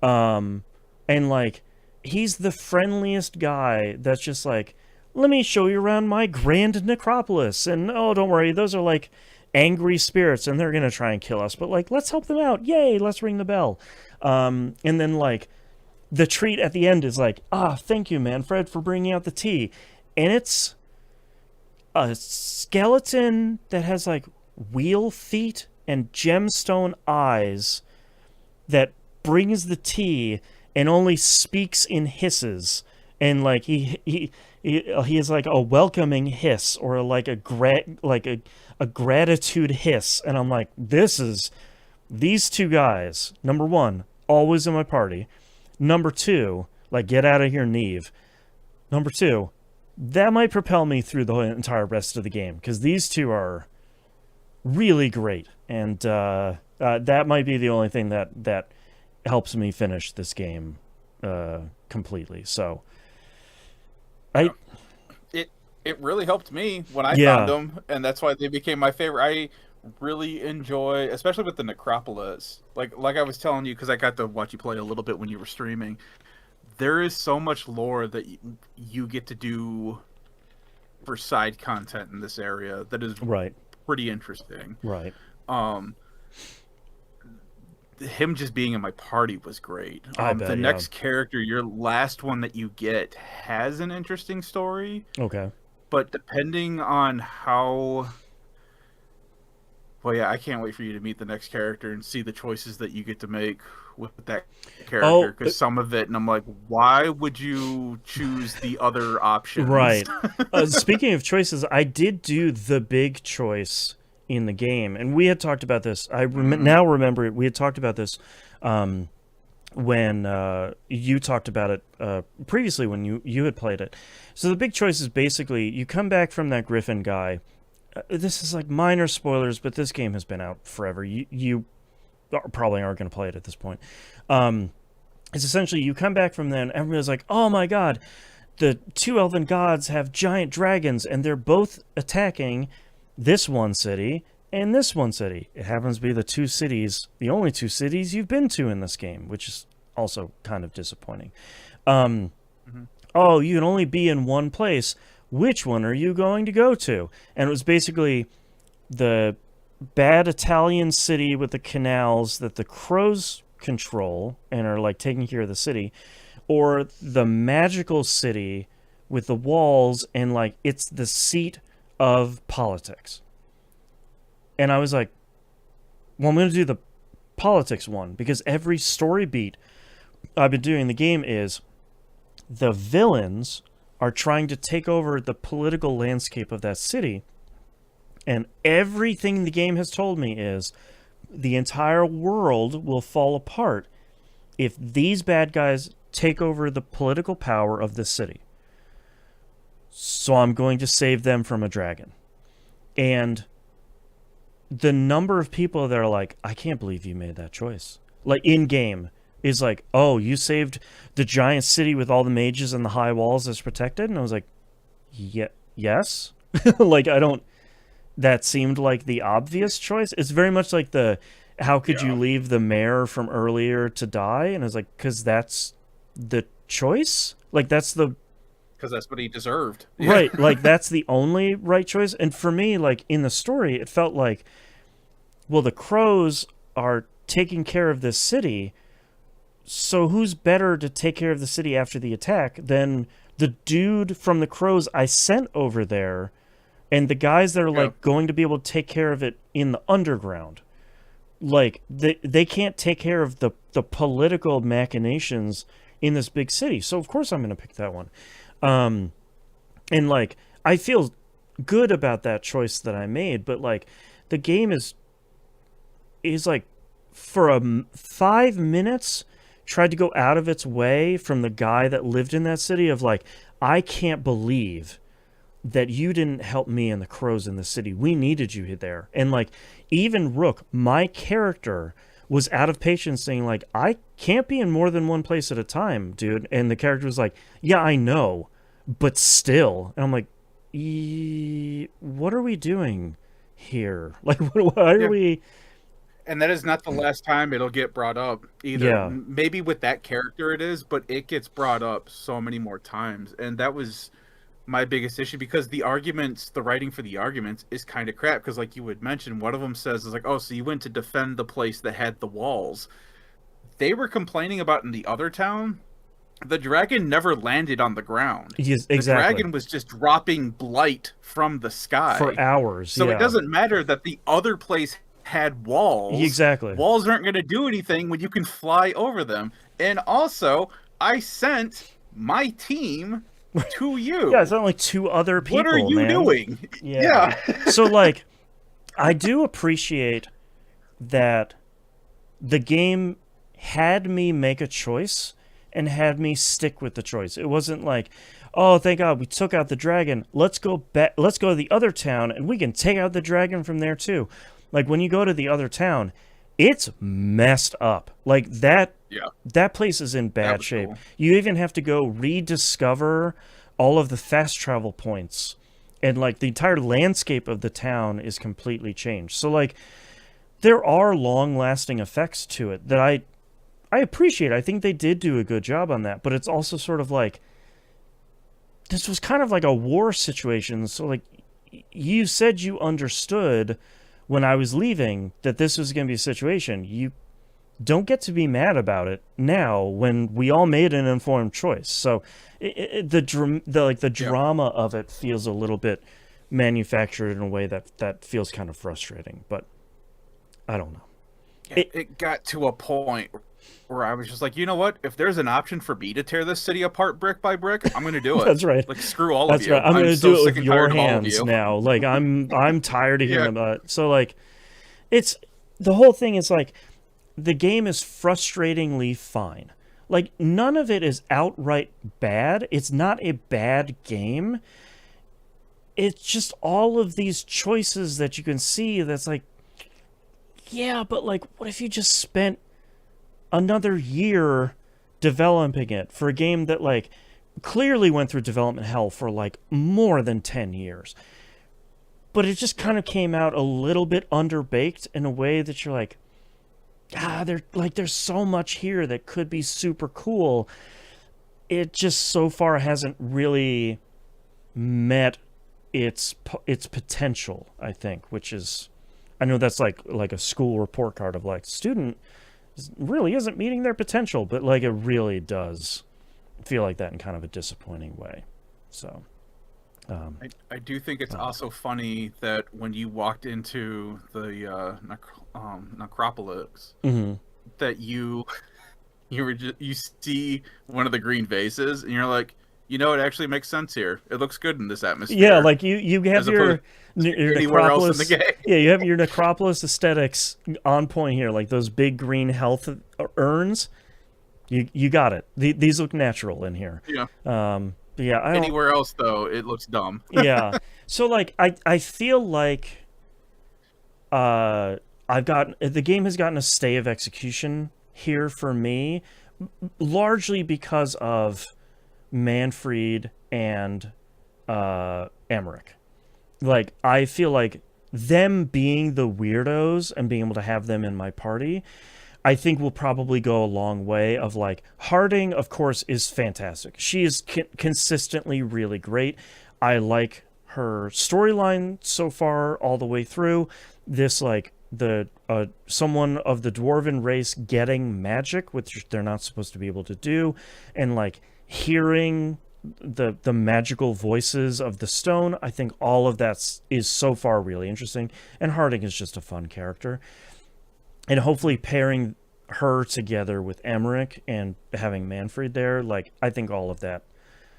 And like, he's the friendliest guy that's just like, let me show you around my grand necropolis, and oh, don't worry, those are like angry spirits and they're gonna try and kill us, but like, let's help them out, yay, let's ring the bell. And then like the treat at the end is like, thank you, Manfred, for bringing out the tea, and it's a skeleton that has like wheel feet and gemstone eyes that brings the tea and only speaks in hisses, and like he is like a welcoming hiss or like a gratitude hiss, and I'm like, these 2 guys, number 1, always in my party. Number 2, like, get out of here, Neve. Number 2, that might propel me through the entire rest of the game, because these 2 are really great, and that might be the only thing that helps me finish this game completely. So It really helped me when I Yeah. found them, and that's why they became my favorite. I really enjoy, especially with the Necropolis. Like I was telling you, because I got to watch you play a little bit when you were streaming. There is so much lore that you get to do for side content in this area that is Right. pretty interesting. Right. Um, him just being in my party was great. I bet, The yeah. next character, your last one that you get, has an interesting story, Okay. but depending on how... Well, yeah, I can't wait for you to meet the next character and see the choices that you get to make with that character. Because some of it, and I'm like, why would you choose the other options? Right. Speaking of choices, I did do the big choice in the game, and we had talked about this. I now remember it. We had talked about this when you talked about it previously when you had played it. So the big choice is basically you come back from that Griffin guy. This is like minor spoilers, but this game has been out forever. You probably aren't going to play it at this point. It's essentially you come back from there and everybody's like, oh my god, the two elven gods have giant dragons and they're both attacking this one city and this one city. It happens to be the only two cities you've been to in this game, which is also kind of disappointing. Oh, you can only be in one place. Which one are you going to go to? And it was basically the bad Italian city with the canals that the crows control and are like taking care of the city, or the magical city with the walls and like it's the seat of politics. And I was like, well, I'm going to do the politics one because every story beat I've been doing in the game is the villains are trying to take over the political landscape of that city. And everything the game has told me is the entire world will fall apart if these bad guys take over the political power of the city. So I'm going to save them from a dragon. And the number of people that are like, I can't believe you made that choice. Like in game is like, oh, you saved the giant city with all the mages and the high walls that's protected? And I was like, yes? Like, that seemed like the obvious choice. It's very much like how could you leave the mayor from earlier to die? And I was like, because that's the choice? Like, that's the... Because that's what he deserved. Right, like, that's the only right choice. And for me, like, in the story, it felt like, well, the crows are taking care of this city, so who's better to take care of the city after the attack than the dude from the crows I sent over there and the guys that are like going to be able to take care of it in the underground? Like they can't take care of the political machinations in this big city. So of course I'm going to pick that one. And like I feel good about that choice that I made, but like the game is like for 5 minutes tried to go out of its way from the guy that lived in that city of like, I can't believe that you didn't help me and the crows in the city. We needed you there. And like, even Rook, my character, was out of patience saying like, I can't be in more than one place at a time, dude. And the character was like, yeah, I know, but still. And I'm like, what are we doing here? Like, why are we... And that is not the last time it'll get brought up either. Yeah. Maybe with that character it is, but it gets brought up so many more times. And that was my biggest issue because the writing for the arguments is kind of crap. Because like you would mention, one of them says is like, oh, so you went to defend the place that had the walls. They were complaining about in the other town, the dragon never landed on the ground. Yes, exactly. The dragon was just dropping blight from the sky. For hours, So it doesn't matter that the other place had walls. Exactly. Walls aren't going to do anything when you can fly over them. And also, I sent my team to you. Yeah, it's not like two other people. What are you doing? Yeah. So, like, I do appreciate that the game had me make a choice and had me stick with the choice. It wasn't like, oh, thank God we took out the dragon. Let's go back. Let's go to the other town and we can take out the dragon from there too. Like when you go to the other town, it's messed up. Like that place is in bad shape. Cool. You even have to go rediscover all of the fast travel points and like the entire landscape of the town is completely changed. So like there are long-lasting effects to it that I appreciate. I think they did do a good job on that, but it's also sort of like this was kind of like a war situation. So like you said you understood when I was leaving that this was going to be a situation. You don't get to be mad about it now when we all made an informed choice. So the drama of it feels a little bit manufactured in a way that feels kind of frustrating, but I don't know. It got to a point where I was just like, you know what? If there's an option for me to tear this city apart brick by brick, I'm going to do it. That's right. Like, screw all That's of you. right. I'm going to so do it sick with and your tired of all of hands you. now. Like I'm tired of hearing about it. So like it's the whole thing is like the game is frustratingly fine. Like none of it is outright bad. It's not a bad game. It's just all of these choices that you can see that's like, yeah, but like what if you just spent another year developing it for a game that like clearly went through development hell for like more than 10 years, but it just kind of came out a little bit underbaked in a way that you're like, there's so much here that could be super cool. It just so far hasn't really met its potential, I think, which is, I know that's like a school report card of like student really isn't meeting their potential, but like it really does feel like that in kind of a disappointing way. So I do think it's also funny that when you walked into the necropolis, that you see one of the green vases and you're like, you know, it actually makes sense here. It looks good in this atmosphere. Yeah, like you have your necropolis. Else in the game. Yeah, you have your necropolis aesthetics on point here, like those big green health urns. You got it. These look natural in here. Yeah. Yeah. Anywhere else though, it looks dumb. Yeah. So like I feel like the game has gotten a stay of execution here for me, largely because of Manfred and Emmerich. Like I feel like them being the weirdos and being able to have them in my party, I think will probably go a long way. Of like Harding, of course, is fantastic. She is consistently really great. I like her storyline so far all the way through. This like the someone of the dwarven race getting magic, which they're not supposed to be able to do, and like hearing the magical voices of the stone. I think all of that is so far really interesting, and Harding is just a fun character. And hopefully pairing her together with Emmerich and having Manfred there, like I think all of that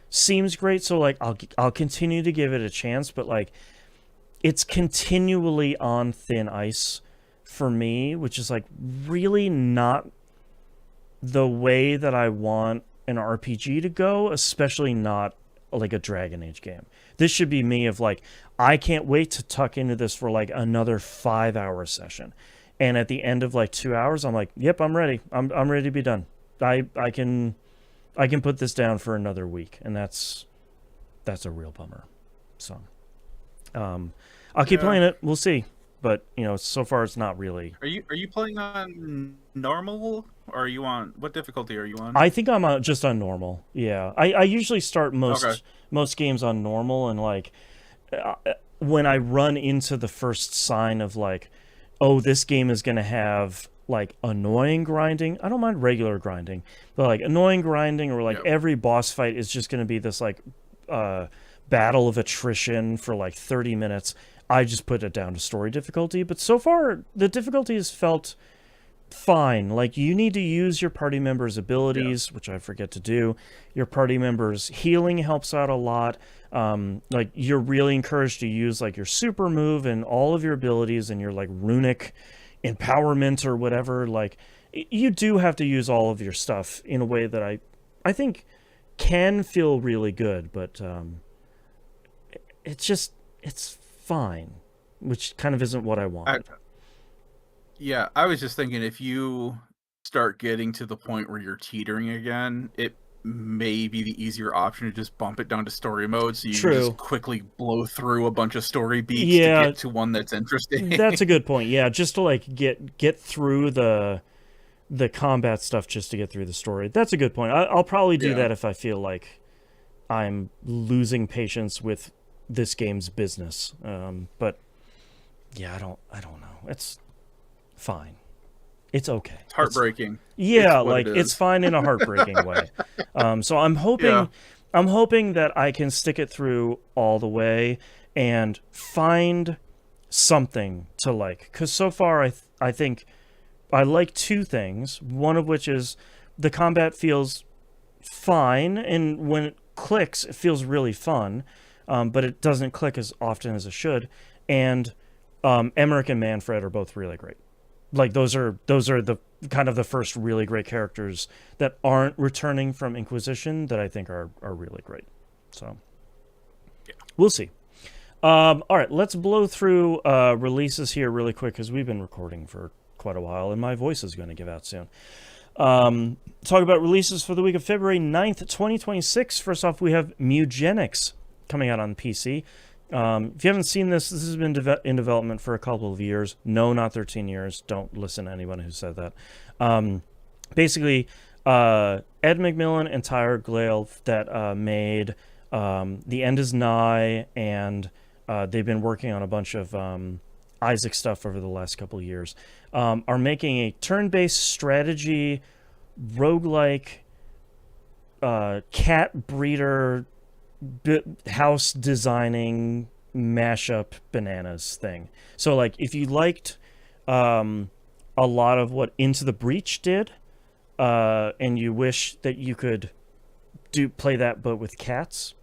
seems great. So like I'll continue to give it a chance, but like it's continually on thin ice for me, which is like really not the way that I want an RPG to go, especially not like a Dragon Age game. This should be me of like, I can't wait to tuck into this for like another 5-hour session. And at the end of like 2 hours, I'm like, yep, I'm ready. I'm ready to be done. I can put this down for another week. And that's a real bummer. So, I'll keep playing it. We'll see. But you know, so far it's not really. Are you playing on normal, or are you on, what difficulty are you on? I think I'm just on normal. Yeah, I usually start most games on normal, and like when I run into the first sign of like, oh, this game is gonna have like annoying grinding. I don't mind regular grinding, but like annoying grinding, or like every boss fight is just gonna be this like battle of attrition for like 30 minutes. I just put it down to story difficulty, but so far the difficulty has felt fine. Like you need to use your party members' abilities, which I forget to do. Your party members' healing helps out a lot. Like you're really encouraged to use like your super move and all of your abilities and your like runic empowerment or whatever. Like you do have to use all of your stuff in a way that I think can feel really good, but it's fine, which kind of isn't what I wanted. I was just thinking, if you start getting to the point where you're teetering again, maybe the easier option to just bump it down to story mode, so you can True. just quickly blow through a bunch of story beats Yeah. to get to one that's interesting. That's a good point. Yeah, just to like get through the combat stuff, just to get through the story. That's a good point. I'll probably do that if I feel like I'm losing patience with this game's business. But yeah, I don't know. It's fine. It's okay. It's heartbreaking. Yeah, It's what like it it's is. fine in a heartbreaking way. So I'm hoping that I can stick it through all the way and find something to like. Because so far, I think I like two things. One of which is the combat feels fine, and when it clicks, it feels really fun. But it doesn't click as often as it should. And Emmerich and Manfred are both really great. Like those are the kind of the first really great characters that aren't returning from Inquisition that I think are really great. So we'll see. All right, let's blow through releases here really quick because we've been recording for quite a while and my voice is going to give out soon. Talk about releases for the week of February 9th, 2026. First off, we have Mugenics coming out on PC. If you haven't seen this has been in development for a couple of years. No, not 13 years. Don't listen to anyone who said that. Basically, Ed McMillan and Tyre Glale that made The End Is Nigh, and they've been working on a bunch of Isaac stuff over the last couple of years, are making a turn-based strategy roguelike cat breeder house designing mashup bananas thing. So like if you liked a lot of what Into the Breach did, and you wish that you could play that but with cats,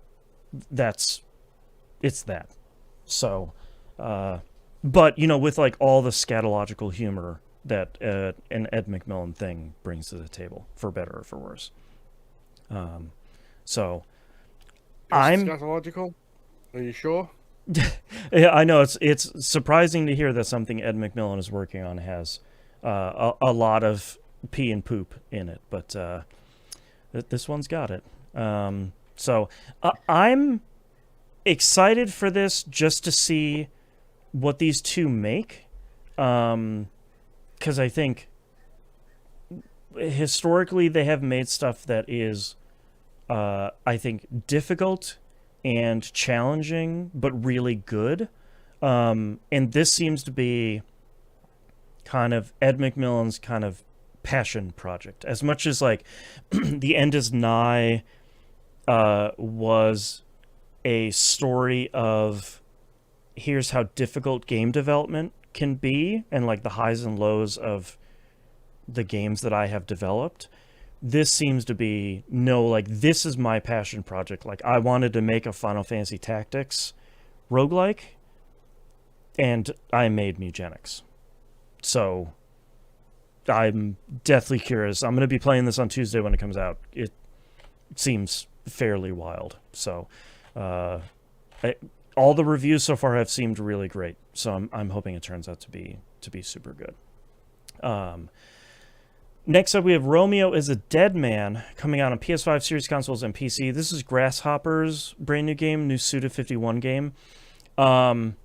it's that. So but with like all the scatological humor that an Ed McMillan thing brings to the table, for better or for worse. So I'm scatological. Are you sure? Yeah, I know it's surprising to hear that something Ed McMillan is working on has a lot of pee and poop in it, but this one's got it. So I'm excited for this just to see what these two make, because I think historically they have made stuff that is I think difficult and challenging but really good, and this seems to be kind of Ed McMillan's kind of passion project, as much as like The End Is Nigh was a story of here's how difficult game development can be and like the highs and lows of the games that I have developed. This seems to be like this is my passion project. Like I wanted to make a Final Fantasy Tactics roguelike, and I made Mugenics. So I'm deathly curious. I'm going to be playing this on Tuesday when it comes out. It seems fairly wild. So all the reviews so far have seemed really great. So I'm hoping it turns out to be super good. Next up, we have Romeo is a Dead Man coming out on PS5, Series consoles, and PC. This is Grasshopper's brand new game, new Suda 51 game. I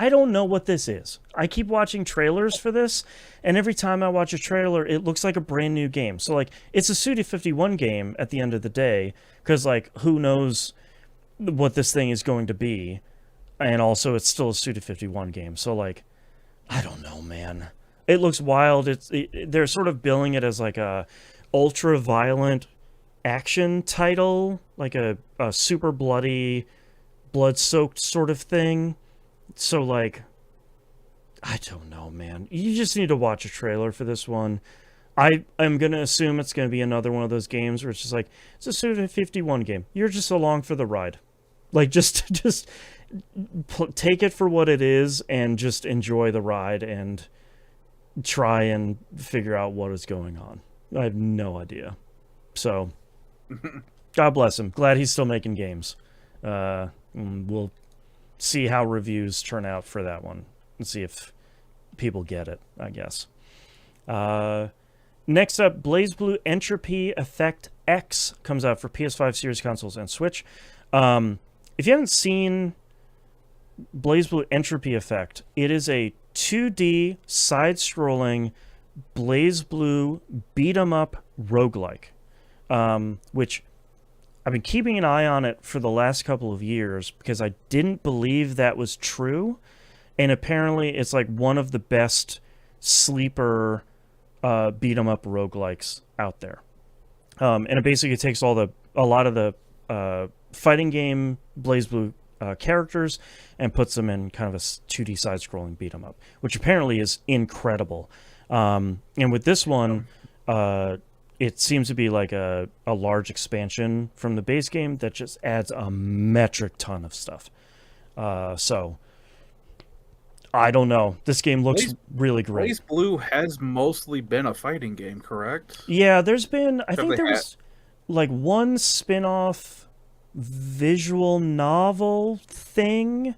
don't know what this is. I keep watching trailers for this, and every time I watch a trailer, it looks like a brand new game. So, like, it's a Suda 51 game at the end of the day, because, like, who knows what this thing is going to be, and also it's still a Suda 51 game. So, like, I don't know, man. It looks wild. They're sort of billing it as like a ultra-violent action title, like a super bloody, blood-soaked sort of thing. So, like, I don't know, man. You just need to watch a trailer for this one. I'm going to assume it's going to be another one of those games where it's just like, it's a Suda 51 game. You're just along for the ride. Like, just take it for what it is and just enjoy the ride and try and figure out what is going on. I have no idea. So, God bless him. Glad he's still making games. We'll see how reviews turn out for that one and see if people get it, I guess. Next up, BlazBlue Entropy Effect X comes out for PS5, Series consoles, and Switch. If you haven't seen BlazBlue Entropy Effect, it is a 2D side-scrolling BlazBlue beat-em-up roguelike, which I've been keeping an eye on it for the last couple of years because I didn't believe that was true, and apparently it's like one of the best sleeper beat-em-up roguelikes out there. And it basically takes a lot of the fighting game BlazBlue characters and puts them in kind of a 2D side-scrolling beat-em-up, which apparently is incredible. And with this one, it seems to be like a large expansion from the base game that just adds a metric ton of stuff. So I don't know. This game looks really great. BlazBlue has mostly been a fighting game, correct? Yeah, there's been... I think there was like one spin-off visual novel thing.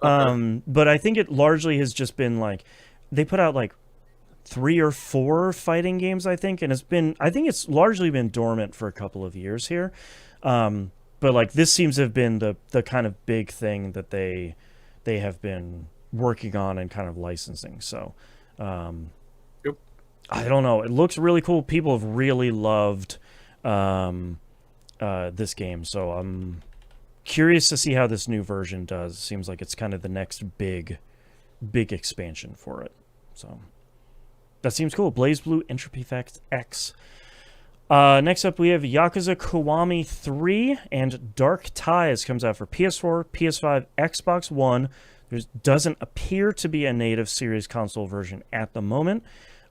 Okay. But I think it largely has just been like... They put out like 3 or 4 fighting games, I think. And I think it's largely been dormant for a couple of years here. But like this seems to have been the kind of big thing that they have been working on and kind of licensing. So Yep. I don't know, it looks really cool. People have really loved this game, so I'm curious to see how this new version does. Seems like it's kind of the next big expansion for it, so that seems cool. BlazBlue Entropy Effect X. Next up, we have Yakuza Kiwami 3 and Dark Ties comes out for PS4, PS5, Xbox One. There doesn't appear to be a native Series console version at the moment,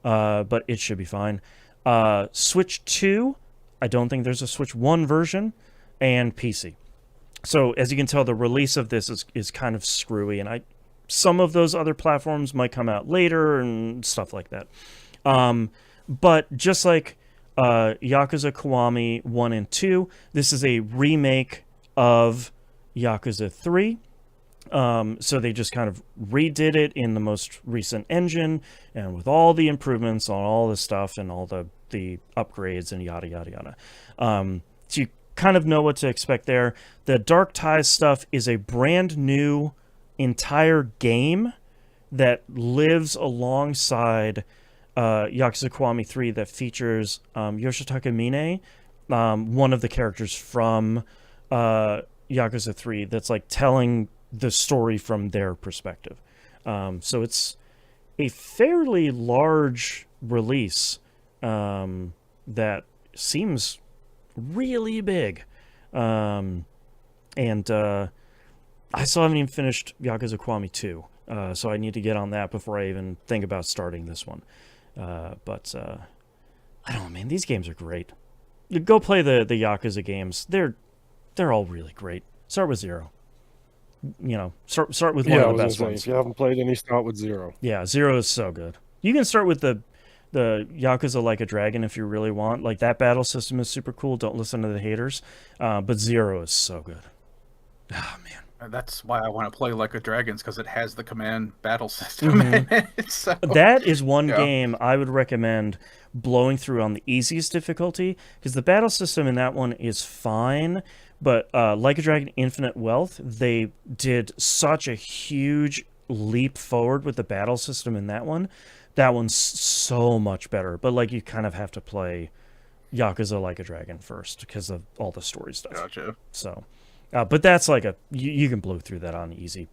but it should be fine. Switch 2, I don't think there's a Switch 1 version, and PC. So as you can tell, the release of this is kind of screwy, and some of those other platforms might come out later and stuff like that. But just like Yakuza Kiwami 1 and 2, this is a remake of Yakuza 3. So they just kind of redid it in the most recent engine and with all the improvements on all the stuff and all the upgrades and yada, yada, yada. So you kind of know what to expect there. The Dark Ties stuff is a brand new entire game that lives alongside Yakuza Kiwami 3 that features Yoshitaka Mine, one of the characters from Yakuza 3 that's like telling the story from their perspective. So it's a fairly large release that seems really big. And I still haven't even finished Yakuza Kiwami 2, so I need to get on that before I even think about starting this one. But I don't know, man, these games are great. Go play the Yakuza games. They're all really great. Start with 0. You know, start with one of the best ones. If you haven't played any, start with 0. Yeah, 0 is so good. You can start with the Yakuza Like a Dragon if you really want. Like, that battle system is super cool. Don't listen to the haters. But 0 is so good. Oh, man. That's why I want to play Like a Dragon's, because it has the command battle system in it. So, that is one game I would recommend blowing through on the easiest difficulty, because the battle system in that one is fine. But Like a Dragon Infinite Wealth, they did such a huge leap forward with the battle system in that one. That one's so much better. But like, you kind of have to play Yakuza Like a Dragon first because of all the story stuff. Gotcha. So, but that's like you can blow through that on easy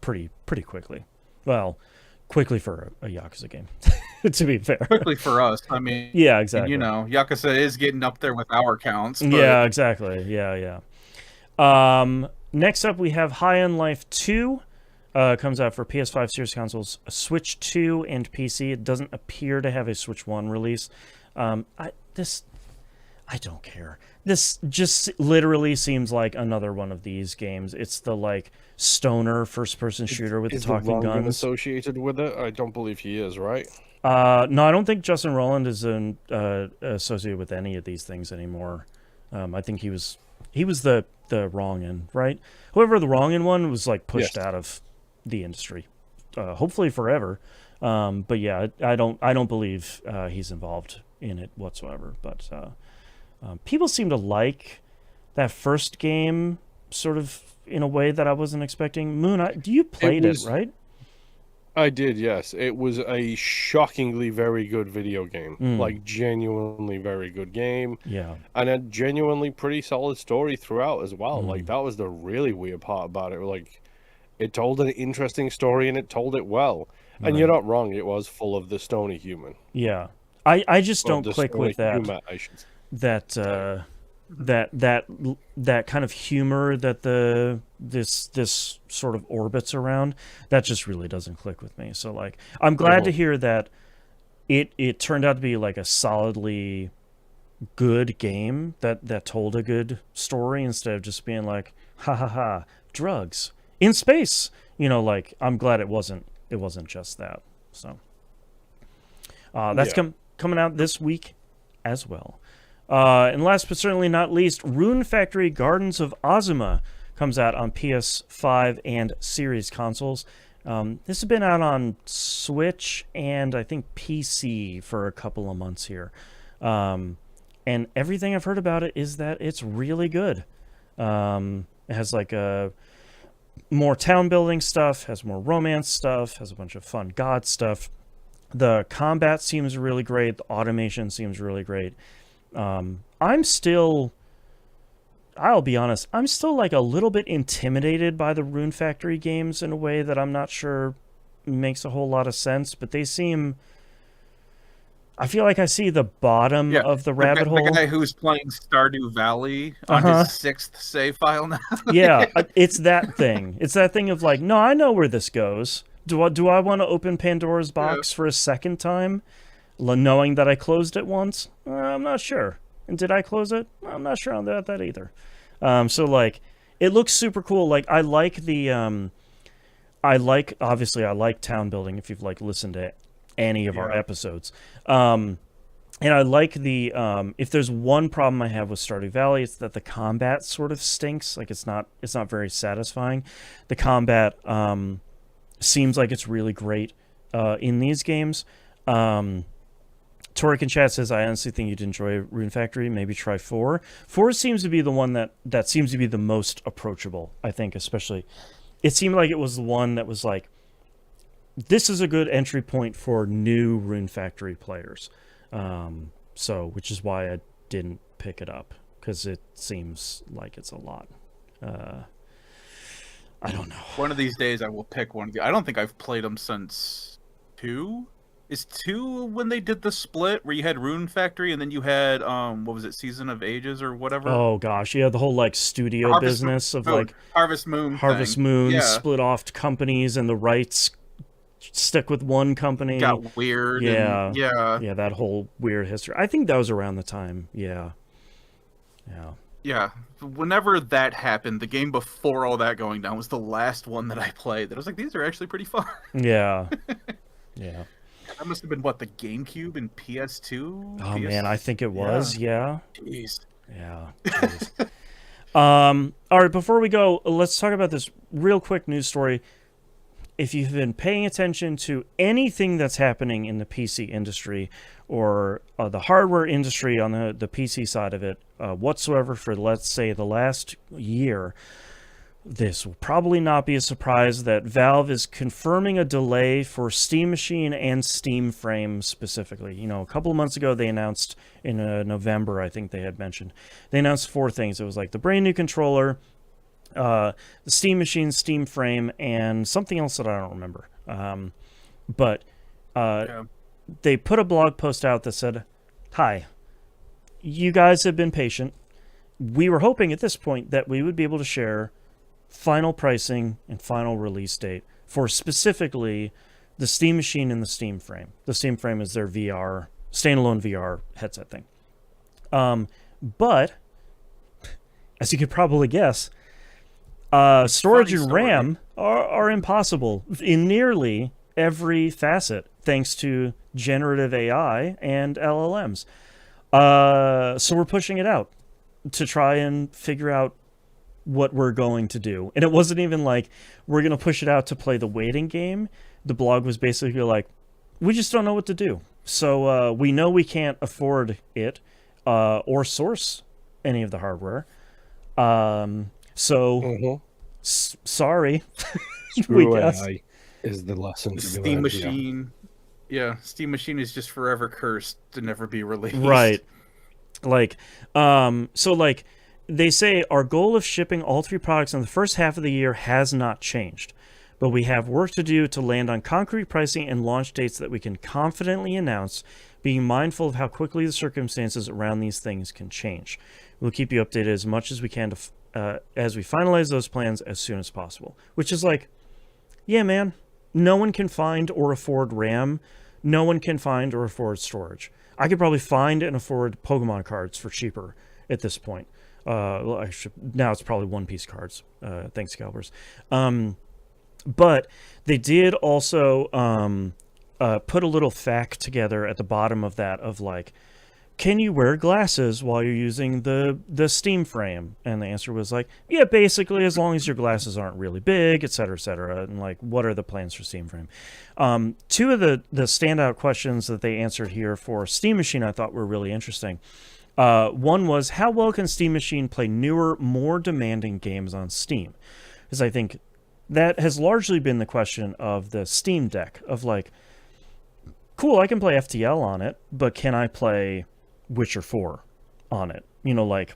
pretty quickly. Well, quickly for a Yakuza game, to be fair. Quickly for us. I mean, yeah, exactly. You know, Yakuza is getting up there with our counts. But... Yeah, exactly. Yeah. Next up, we have High End Life 2. Comes out for PS5, Series consoles, Switch 2, and PC. It doesn't appear to have a Switch 1 release. I don't care. This just literally seems like another one of these games. It's the like stoner first-person shooter with the talking guns associated with it. I don't believe he is, right? No, I don't think Justin Roiland is associated with any of these things anymore. I think he was the wrong-in, right? Whoever the wrong-in one was like pushed out of the industry, hopefully forever. But yeah, I don't believe he's involved in it whatsoever. But people seem to like that first game sort of in a way that I wasn't expecting. Moon, you played it, right? I did, yes. It was a shockingly very good video game. Like, genuinely very good game. Yeah. And a genuinely pretty solid story throughout as well. Like, that was the really weird part about it. Like, it told an interesting story and it told it well. And you're not wrong, it was full of the stony human. Yeah. I just don't click with that. Humor, I should say. That kind of humor that this sort of orbits around, that just really doesn't click with me. So like, I'm glad to hear that it turned out to be like a solidly good game that told a good story instead of just being like, ha ha ha, drugs in space. You know, like, I'm glad it wasn't just that. So that's coming out this week as well. And last but certainly not least, Rune Factory Gardens of Azuma comes out on PS5 and Series consoles. This has been out on Switch and I think PC for a couple of months here. And everything I've heard about it is that it's really good. It has like more town building stuff, has more romance stuff, has a bunch of fun god stuff. The combat seems really great. The automation seems really great. I'll be honest, I'm still like a little bit intimidated by the Rune Factory games in a way that I'm not sure makes a whole lot of sense, but they seem... I feel like I see the bottom of the rabbit hole. The guy who's playing Stardew Valley on his 6th save file now. Yeah, it's that thing. It's that thing of like, no, I know where this goes. Do I want to open Pandora's box for a second time? Knowing that I closed it once? I'm not sure. And did I close it? I'm not sure about that either. So, like, it looks super cool. Like, I like obviously, I like town building if you've, like, listened to any of our episodes. And I like if there's one problem I have with Stardew Valley, it's that the combat sort of stinks. Like, it's not very satisfying. The combat seems like it's really great in these games. Torek in chat says, I honestly think you'd enjoy Rune Factory. Maybe try 4. 4 seems to be the one that seems to be the most approachable, I think, especially. It seemed like it was the one that was like, this is a good entry point for new Rune Factory players. Which is why I didn't pick it up, because it seems like it's a lot. I don't know. One of these days I will pick one. I don't think I've played them since 2. Is 2 when they did the split where you had Rune Factory and then you had what was it, Season of Ages or whatever? Oh gosh, yeah, the whole like studio business of like Harvest Moon split off to companies and the rights stick with one company. Got weird. Yeah, yeah, that whole weird history. I think that was around the time. Yeah. Whenever that happened, the game before all that going down was the last one that I played. That I was like, these are actually pretty fun. Yeah. That must have been what, the GameCube and PS2? Oh man, I think it was. Yeah. Jeez. Yeah. Jeez. All right, before we go, let's talk about this real quick news story. If you've been paying attention to anything that's happening in the PC industry or the hardware industry on the PC side of it whatsoever for, let's say, the last year, this will probably not be a surprise that Valve is confirming a delay for Steam Machine and Steam Frame specifically. You know, a couple of months ago, they announced in November, I think they had mentioned, they announced 4 things. It was like the brand new controller, the Steam Machine, Steam Frame, and something else that I don't remember. They put a blog post out that said, hi, you guys have been patient. We were hoping at this point that we would be able to share final pricing and final release date for specifically the Steam Machine and the Steam Frame. The Steam Frame is their standalone VR headset thing. But, as you could probably guess, storage and RAM are impossible in nearly every facet, thanks to generative AI and LLMs. So we're pushing it out to try and figure out what we're going to do. And it wasn't even like we're going to push it out to play the waiting game. The blog was basically like, we just don't know what to do. So we know we can't afford it or source any of the hardware. So Mhm. sorry, we Screw guess. AI is the lesson to be Steam learned here. Machine, yeah, Steam Machine is just forever cursed to never be released. Right. Like, so like they say our goal of shipping all three products in the first half of the year has not changed, but we have work to do to land on concrete pricing and launch dates that we can confidently announce, being mindful of how quickly the circumstances around these things can change. We'll keep you updated as much as we can as we finalize those plans as soon as possible. Which is like, yeah, man, no one can find or afford RAM. No one can find or afford storage. I could probably find and afford Pokemon cards for cheaper at this point. Now it's probably One Piece cards. Thanks, Scalpers. But they did also put a little fact together at the bottom of that of like, can you wear glasses while you're using the Steam frame? And the answer was like, yeah, basically, as long as your glasses aren't really big, et cetera, et cetera. And like, what are the plans for Steam frame? Two of the standout questions that they answered here for Steam Machine I thought were really interesting. One was, how well can Steam Machine play newer, more demanding games on Steam? Because I think that has largely been the question of the Steam Deck of like, cool, I can play FTL on it, but can I play Witcher 4 on it? You know, like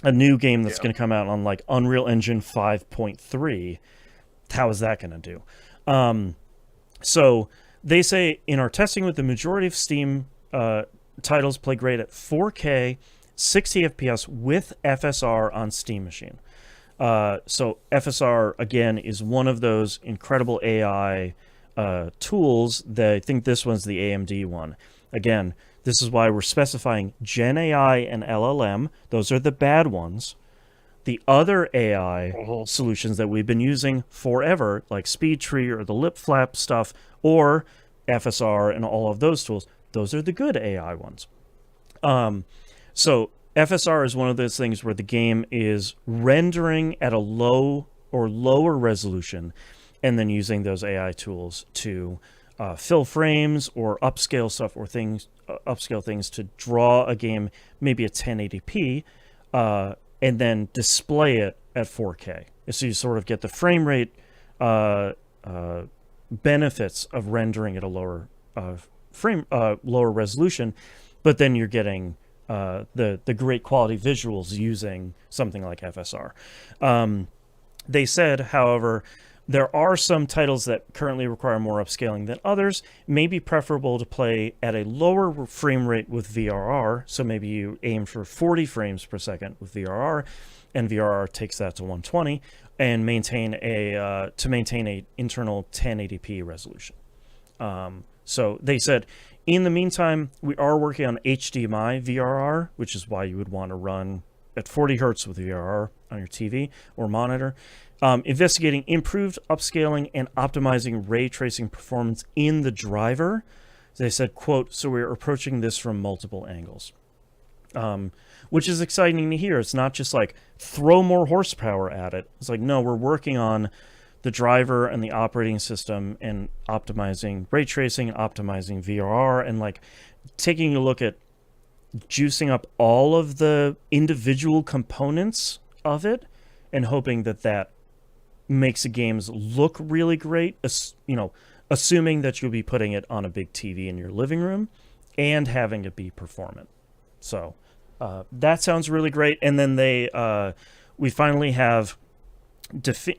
a new game that's going to come out on like Unreal Engine 5.3. How is that going to do? So they say in our testing with the majority of Steam titles play great at 4K, 60 FPS with FSR on Steam Machine. So FSR, again, is one of those incredible AI tools that I think this one's the AMD one. Again, this is why we're specifying Gen AI and LLM. Those are the bad ones. The other AI solutions that we've been using forever, like SpeedTree or the lip flap stuff, or FSR and all of those tools, those are the good AI ones. So FSR is one of those things where the game is rendering at a low or lower resolution and then using those AI tools to fill frames or upscale stuff or upscale things to draw a game maybe at 1080p and then display it at 4K. So you sort of get the frame rate benefits of rendering at a lower lower resolution, but then you're getting the great quality visuals using something like FSR. They said, however, there are some titles that currently require more upscaling than others. May be preferable to play at a lower frame rate with VRR. So maybe you aim for 40 frames per second with VRR, and VRR takes that to 120, and maintain a internal 1080p resolution. So they said, in the meantime, we are working on HDMI VRR, which is why you would want to run at 40 hertz with VRR on your TV or monitor. Investigating improved upscaling and optimizing ray tracing performance in the driver. They said, quote, so we're approaching this from multiple angles, which is exciting to hear. It's not just like throw more horsepower at it. It's like, no, we're working on the driver and the operating system and optimizing ray tracing and optimizing VRR and like taking a look at juicing up all of the individual components of it and hoping that that makes the games look really great, assuming that you'll be putting it on a big TV in your living room and having it be performant. So that sounds really great. And then we finally have,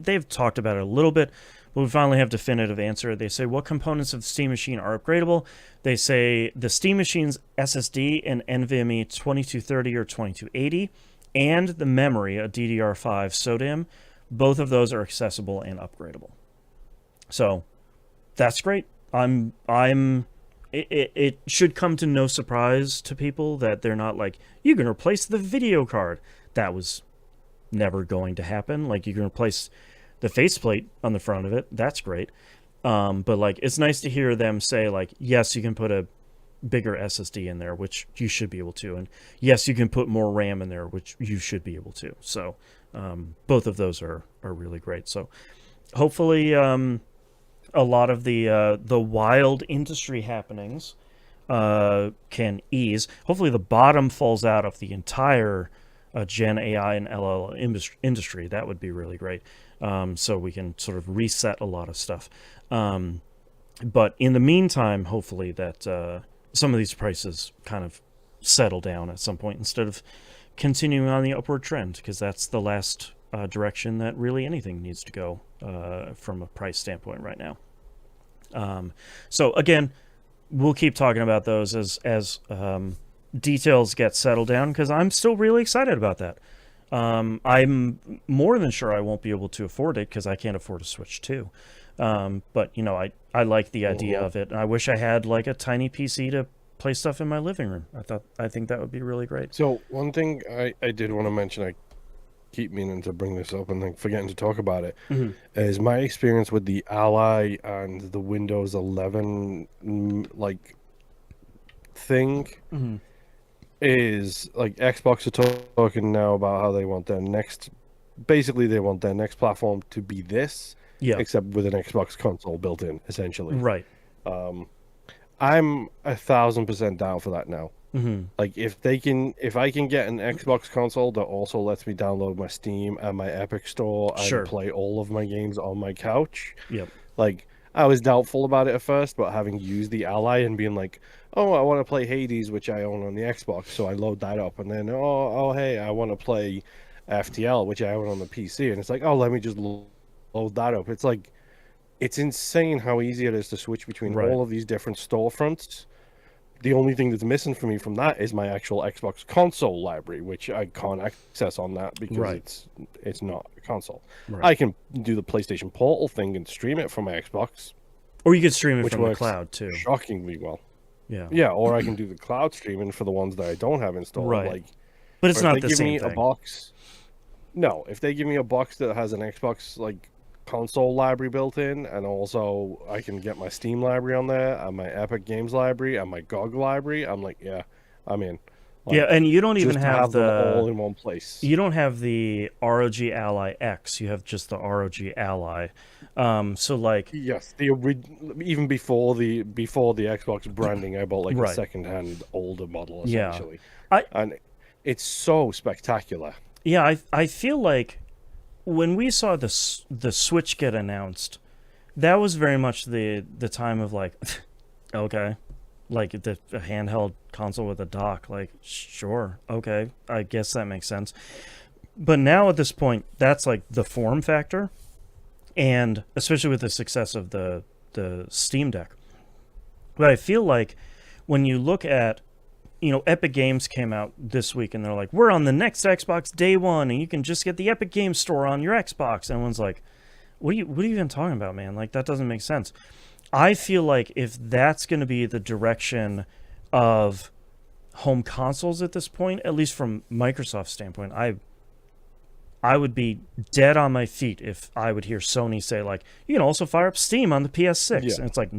they've talked about it a little bit, but we finally have definitive answer. They say, what components of the Steam Machine are upgradable? They say the Steam Machine's SSD and NVMe 2230 or 2280 and the memory, a DDR5 SODIMM, both of those are accessible and upgradable. So that's great. It should come to no surprise to people that they're not like, you can replace the video card. That was never going to happen. Like, you can replace the faceplate on the front of it. That's great. But like, it's nice to hear them say like, yes, you can put a bigger SSD in there, which you should be able to. And yes, you can put more RAM in there, which you should be able to. So both of those are really great. So hopefully a lot of the wild industry happenings can ease. Hopefully, the bottom falls out of the entire Gen AI and LL industry. That would be really great. So we can sort of reset a lot of stuff. But in the meantime, hopefully that some of these prices kind of settle down at some point instead of continuing on the upward trend, because that's the last direction that really anything needs to go from a price standpoint right now. So again, we'll keep talking about those as details get settled down, because I'm still really excited about that. I'm more than sure I won't be able to afford it because I can't afford a Switch 2. But you know, I like the idea of it, and I wish I had like a tiny PC to play stuff in my living room. I think that would be really great. So one thing I did want to mention, I keep meaning to bring this up and then forgetting to talk about it, is my experience with the Ally and the Windows 11 like thing. Is like Xbox are talking now about how they want their next, basically they want their next platform to be this, except with an Xbox console built in, essentially. Right. I'm 1,000% down for that now. Like if I can get an Xbox console that also lets me download my Steam and my Epic Store and play all of my games on my couch. Like I was doubtful about it at first, but having used the Ally and being like, oh, I want to play Hades, which I own on the Xbox, so I load that up, and then hey, I want to play FTL, which I own on the PC, and it's like, oh, let me just load that up. It's like, it's insane how easy it is to switch between all of these different storefronts. The only thing that's missing for me from that is my actual Xbox console library, which I can't access on that because it's not a console. I can do the PlayStation Portal thing and stream it from my Xbox. Or you could stream it from the cloud, too. Shockingly well. Yeah, or I can do the cloud streaming for the ones that I don't have installed. Like, but it's not the same thing. A box, no, if they give me a box that has an Xbox like console library built in, and also I can get my Steam library on there, and my Epic Games library, and my GOG library, I'm like, yeah, I'm in. Like, and you don't even have them all in one place. You don't have the ROG Ally X. You have just the ROG Ally. So like, yes, even before the Xbox branding, I bought like a secondhand older model essentially. And it's so spectacular. Yeah, I feel like when we saw the Switch get announced, that was very much the time of like, okay. Like a handheld console with a dock, like, sure, okay, I guess that makes sense. But now at this point, that's like the form factor, and especially with the success of the Steam Deck. But I feel like when you look at, you know, Epic Games came out this week, and they're like, we're on the next Xbox day one, and you can just get the Epic Games Store on your Xbox. And everyone's like, what are you even talking about, man? Like, that doesn't make sense. I feel like if that's going to be the direction of home consoles at this point, at least from Microsoft's standpoint, I would be dead on my feet if I would hear Sony say, like, you can also fire up Steam on the PS6. And it's like,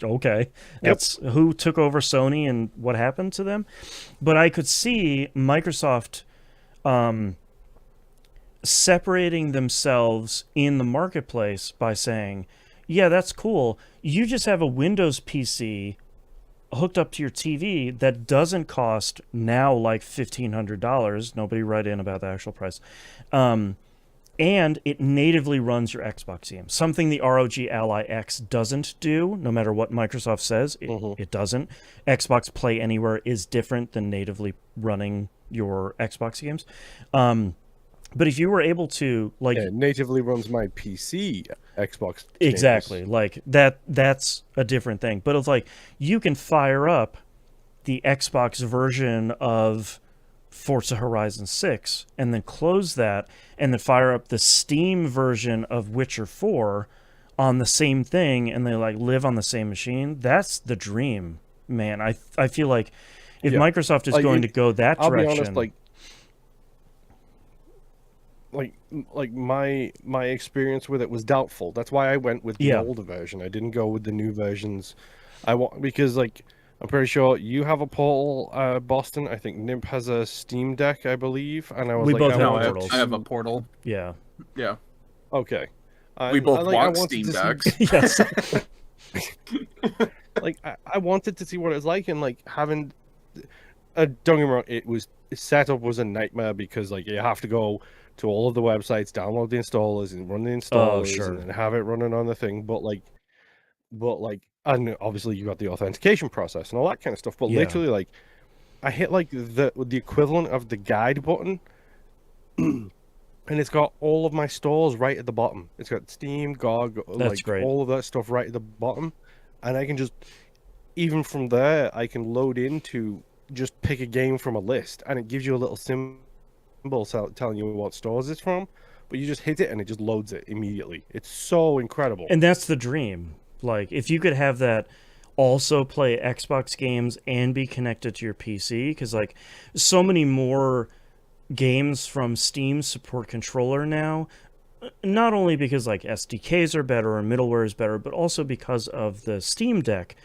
okay, that's who took over Sony and what happened to them. But I could see Microsoft separating themselves in the marketplace by saying, yeah, that's cool. You just have a Windows PC hooked up to your TV that doesn't cost now like $1,500. Nobody write in about the actual price. And it natively runs your Xbox game. Something the ROG Ally X doesn't do, no matter what Microsoft says, it doesn't. Xbox Play Anywhere is different than natively running your Xbox games. But if you were able to, like, it natively runs my PC Xbox games. Exactly, like that's a different thing. But it's like you can fire up the Xbox version of Forza Horizon 6 and then close that and then fire up the Steam version of Witcher 4 on the same thing, and they like live on the same machine. That's the dream, man. I feel like if Microsoft is going to go that direction, I'll be honest, like my experience with it was doubtful. That's why I went with the older version. I didn't go with the new versions. Because like I'm pretty sure you have a Portal, Boston. I think Nimp has a Steam Deck, I believe. And I was I have a Portal. Yeah. Okay. We both want Steam Decks. Yes. Like I wanted to see what it was like, and like having don't get me wrong, setup was a nightmare because like you have to go to all of the websites, download the installers, and run the installers, sure. and then have it running on the thing. But and obviously you got the authentication process and all that kind of stuff. But Yeah. literally, like, I hit like the equivalent of the guide button, and it's got all of my stores right at the bottom. It's got Steam, GOG, like great. all of that stuff right at the bottom, and I can just, even from there, I can load into, just pick a game from a list, and it gives you a little symbol telling you what stores it's from. But you just hit it and it just loads it immediately. It's so incredible. And that's the dream. Like, if you could have that also play Xbox games and be connected to your PC, because like so many more games from Steam support controller now, not only because like SDKs are better or middleware is better, but also because of the Steam Deck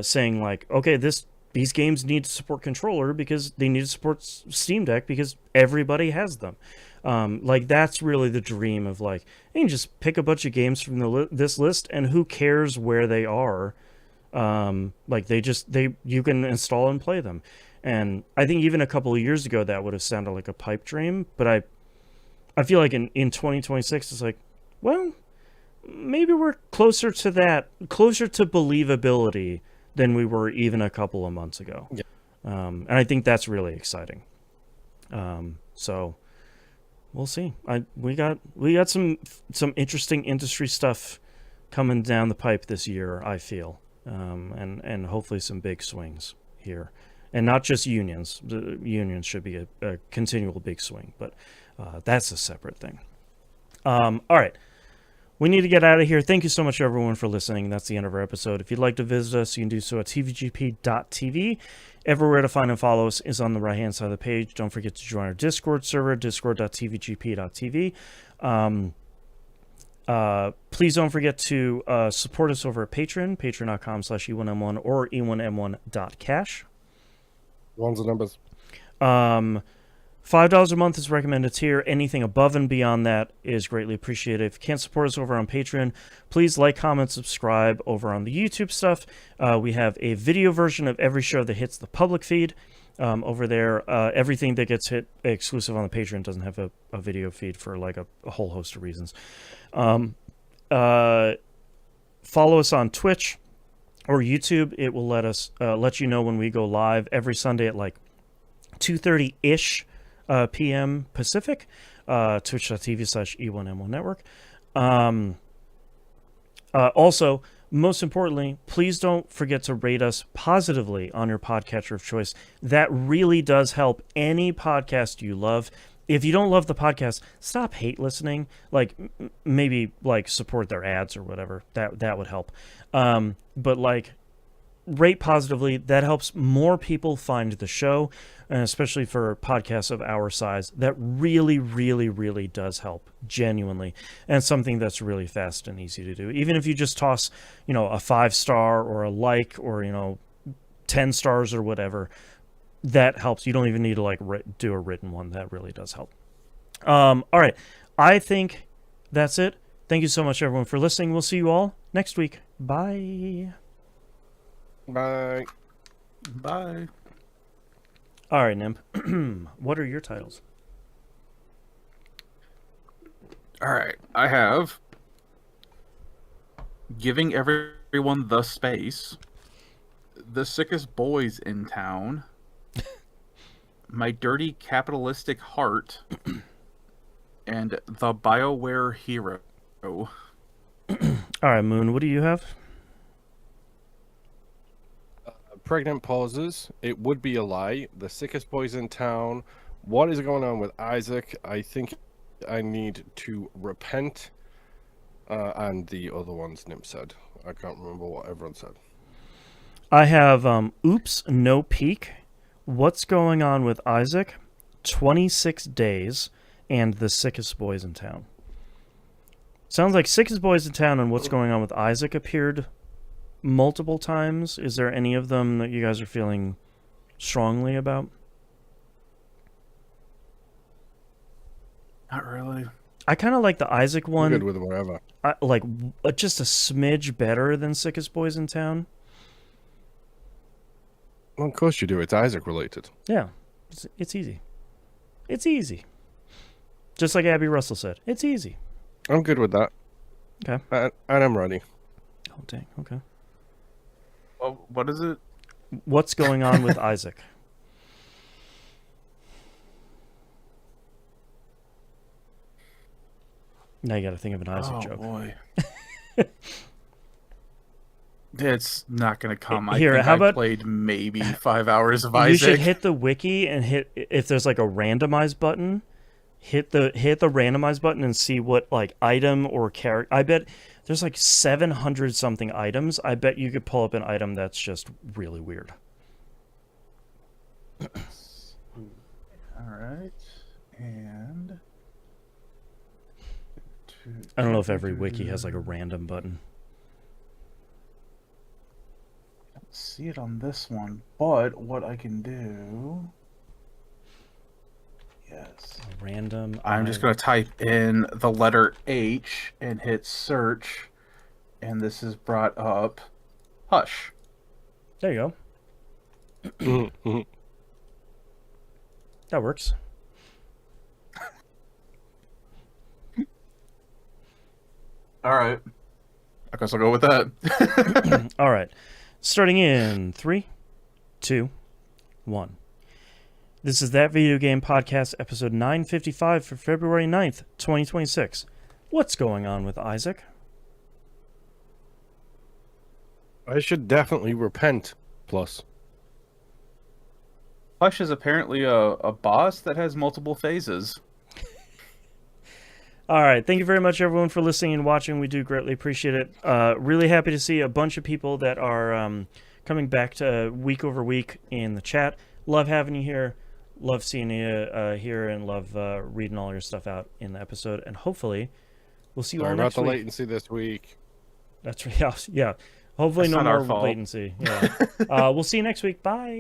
saying like, okay, these games need to support controller because they need to support Steam Deck because everybody has them. Like, that's really the dream of like, you can just pick a bunch of games from this list, and who cares where they are? Like, you can install and play them. And I think even a couple of years ago that would have sounded like a pipe dream, but I feel like in 2026 it's like, well, maybe we're closer to believability than we were even a couple of months ago. Yeah. And I think that's really exciting. So we'll see. We got some interesting industry stuff coming down the pipe this year, I feel. And hopefully some big swings here. And not just unions. The unions should be a continual big swing, but that's a separate thing. All right. We need to get out of here. Thank you so much, everyone, for listening. That's the end of our episode. If you'd like to visit us, you can do so at tvgp.tv. Everywhere to find and follow us is on the right-hand side of the page. Don't forget to join our Discord server, discord.tvgp.tv. Please don't forget to support us over at Patreon, patreon.com/e1m1 or e1m1.cash. Ones and numbers. $5 a month is recommended tier. Anything above and beyond that is greatly appreciated. If you can't support us over on Patreon, please like, comment, subscribe over on the YouTube stuff. We have a video version of every show that hits the public feed over there. Everything that gets hit exclusive on the Patreon doesn't have a video feed for like a whole host of reasons. Follow us on Twitch or YouTube. It will let you know when we go live every Sunday at like 2:30-ish p.m. Pacific, twitch.tv/E1M1 Network. Also, most importantly, please don't forget to rate us positively on your podcatcher of choice. That really does help any podcast you love. If you don't love the podcast, stop hate listening. Like, maybe like support their ads or whatever. That would help. But like, rate positively. That helps more people find the show, and especially for podcasts of our size, that really, really, really does help, genuinely, and something that's really fast and easy to do. Even if you just toss, a 5-star or a like, or 10 stars or whatever, that helps. You don't even need to like do a written one. That really does help. All right, I think that's it. Thank you so much, everyone, for listening. We'll see you all next week. Bye. Bye. Bye. All right, Nimp. What are your titles? All right. I have Giving Everyone the Space, The Sickest Boys in Town, My Dirty Capitalistic Heart, and The BioWare Hero. All right, Moon, what do you have? Pregnant pauses. It would be a lie. The Sickest Boys in Town. What is going on with Isaac? I think I need to repent. And the other ones Nim said. I can't remember what everyone said. I have Oops, No Peak, What's Going On with Isaac, 26 Days, and The Sickest Boys in Town. Sounds like Sickest Boys in Town and What's Going On with Isaac appeared multiple times. Is there any of them that you guys are feeling strongly about? Not really. I kind of like the Isaac one. I'm good with whatever. Like just a smidge better than Sickest Boys in Town. Well, of course you do. It's Isaac related. Yeah, it's easy. It's easy. Just like Abby Russell said, it's easy. I'm good with that. Okay. And I'm ready. Oh, dang. Okay. Well, what is it? What's going on with Isaac? Now you got to think of an Isaac joke. Boy. It's not going to come. Here, I think how I about- played maybe 5 hours of You Isaac. should hit the wiki and hit if there's like a randomize button. Hit the randomize button and see what like item or character. I bet there's like 700 something items. I bet you could pull up an item that's just really weird. All right. And I don't know if every wiki has like a random button. see it on this one, but what I can do, yes, A random. I'm just going to type in the letter H and hit search, and this is brought up Hush. There you go. That works. All right, I guess I'll go with that. All right. Starting in 3, 2, 1. This is That Video Game Podcast, episode 955 for February 9th, 2026. What's going on with Isaac? I should definitely repent. Plus, Hush is apparently a boss that has multiple phases. All right. Thank you very much, everyone, for listening and watching. We do greatly appreciate it. Really happy to see a bunch of people that are coming back to week over week in the chat. Love having you here. Love seeing you here and love reading all your stuff out in the episode. And hopefully, we'll see you sorry all about next the week. latency this week. That's right. Yeah. Hopefully, That's no not our more fault. latency. Yeah. We'll see you next week. Bye.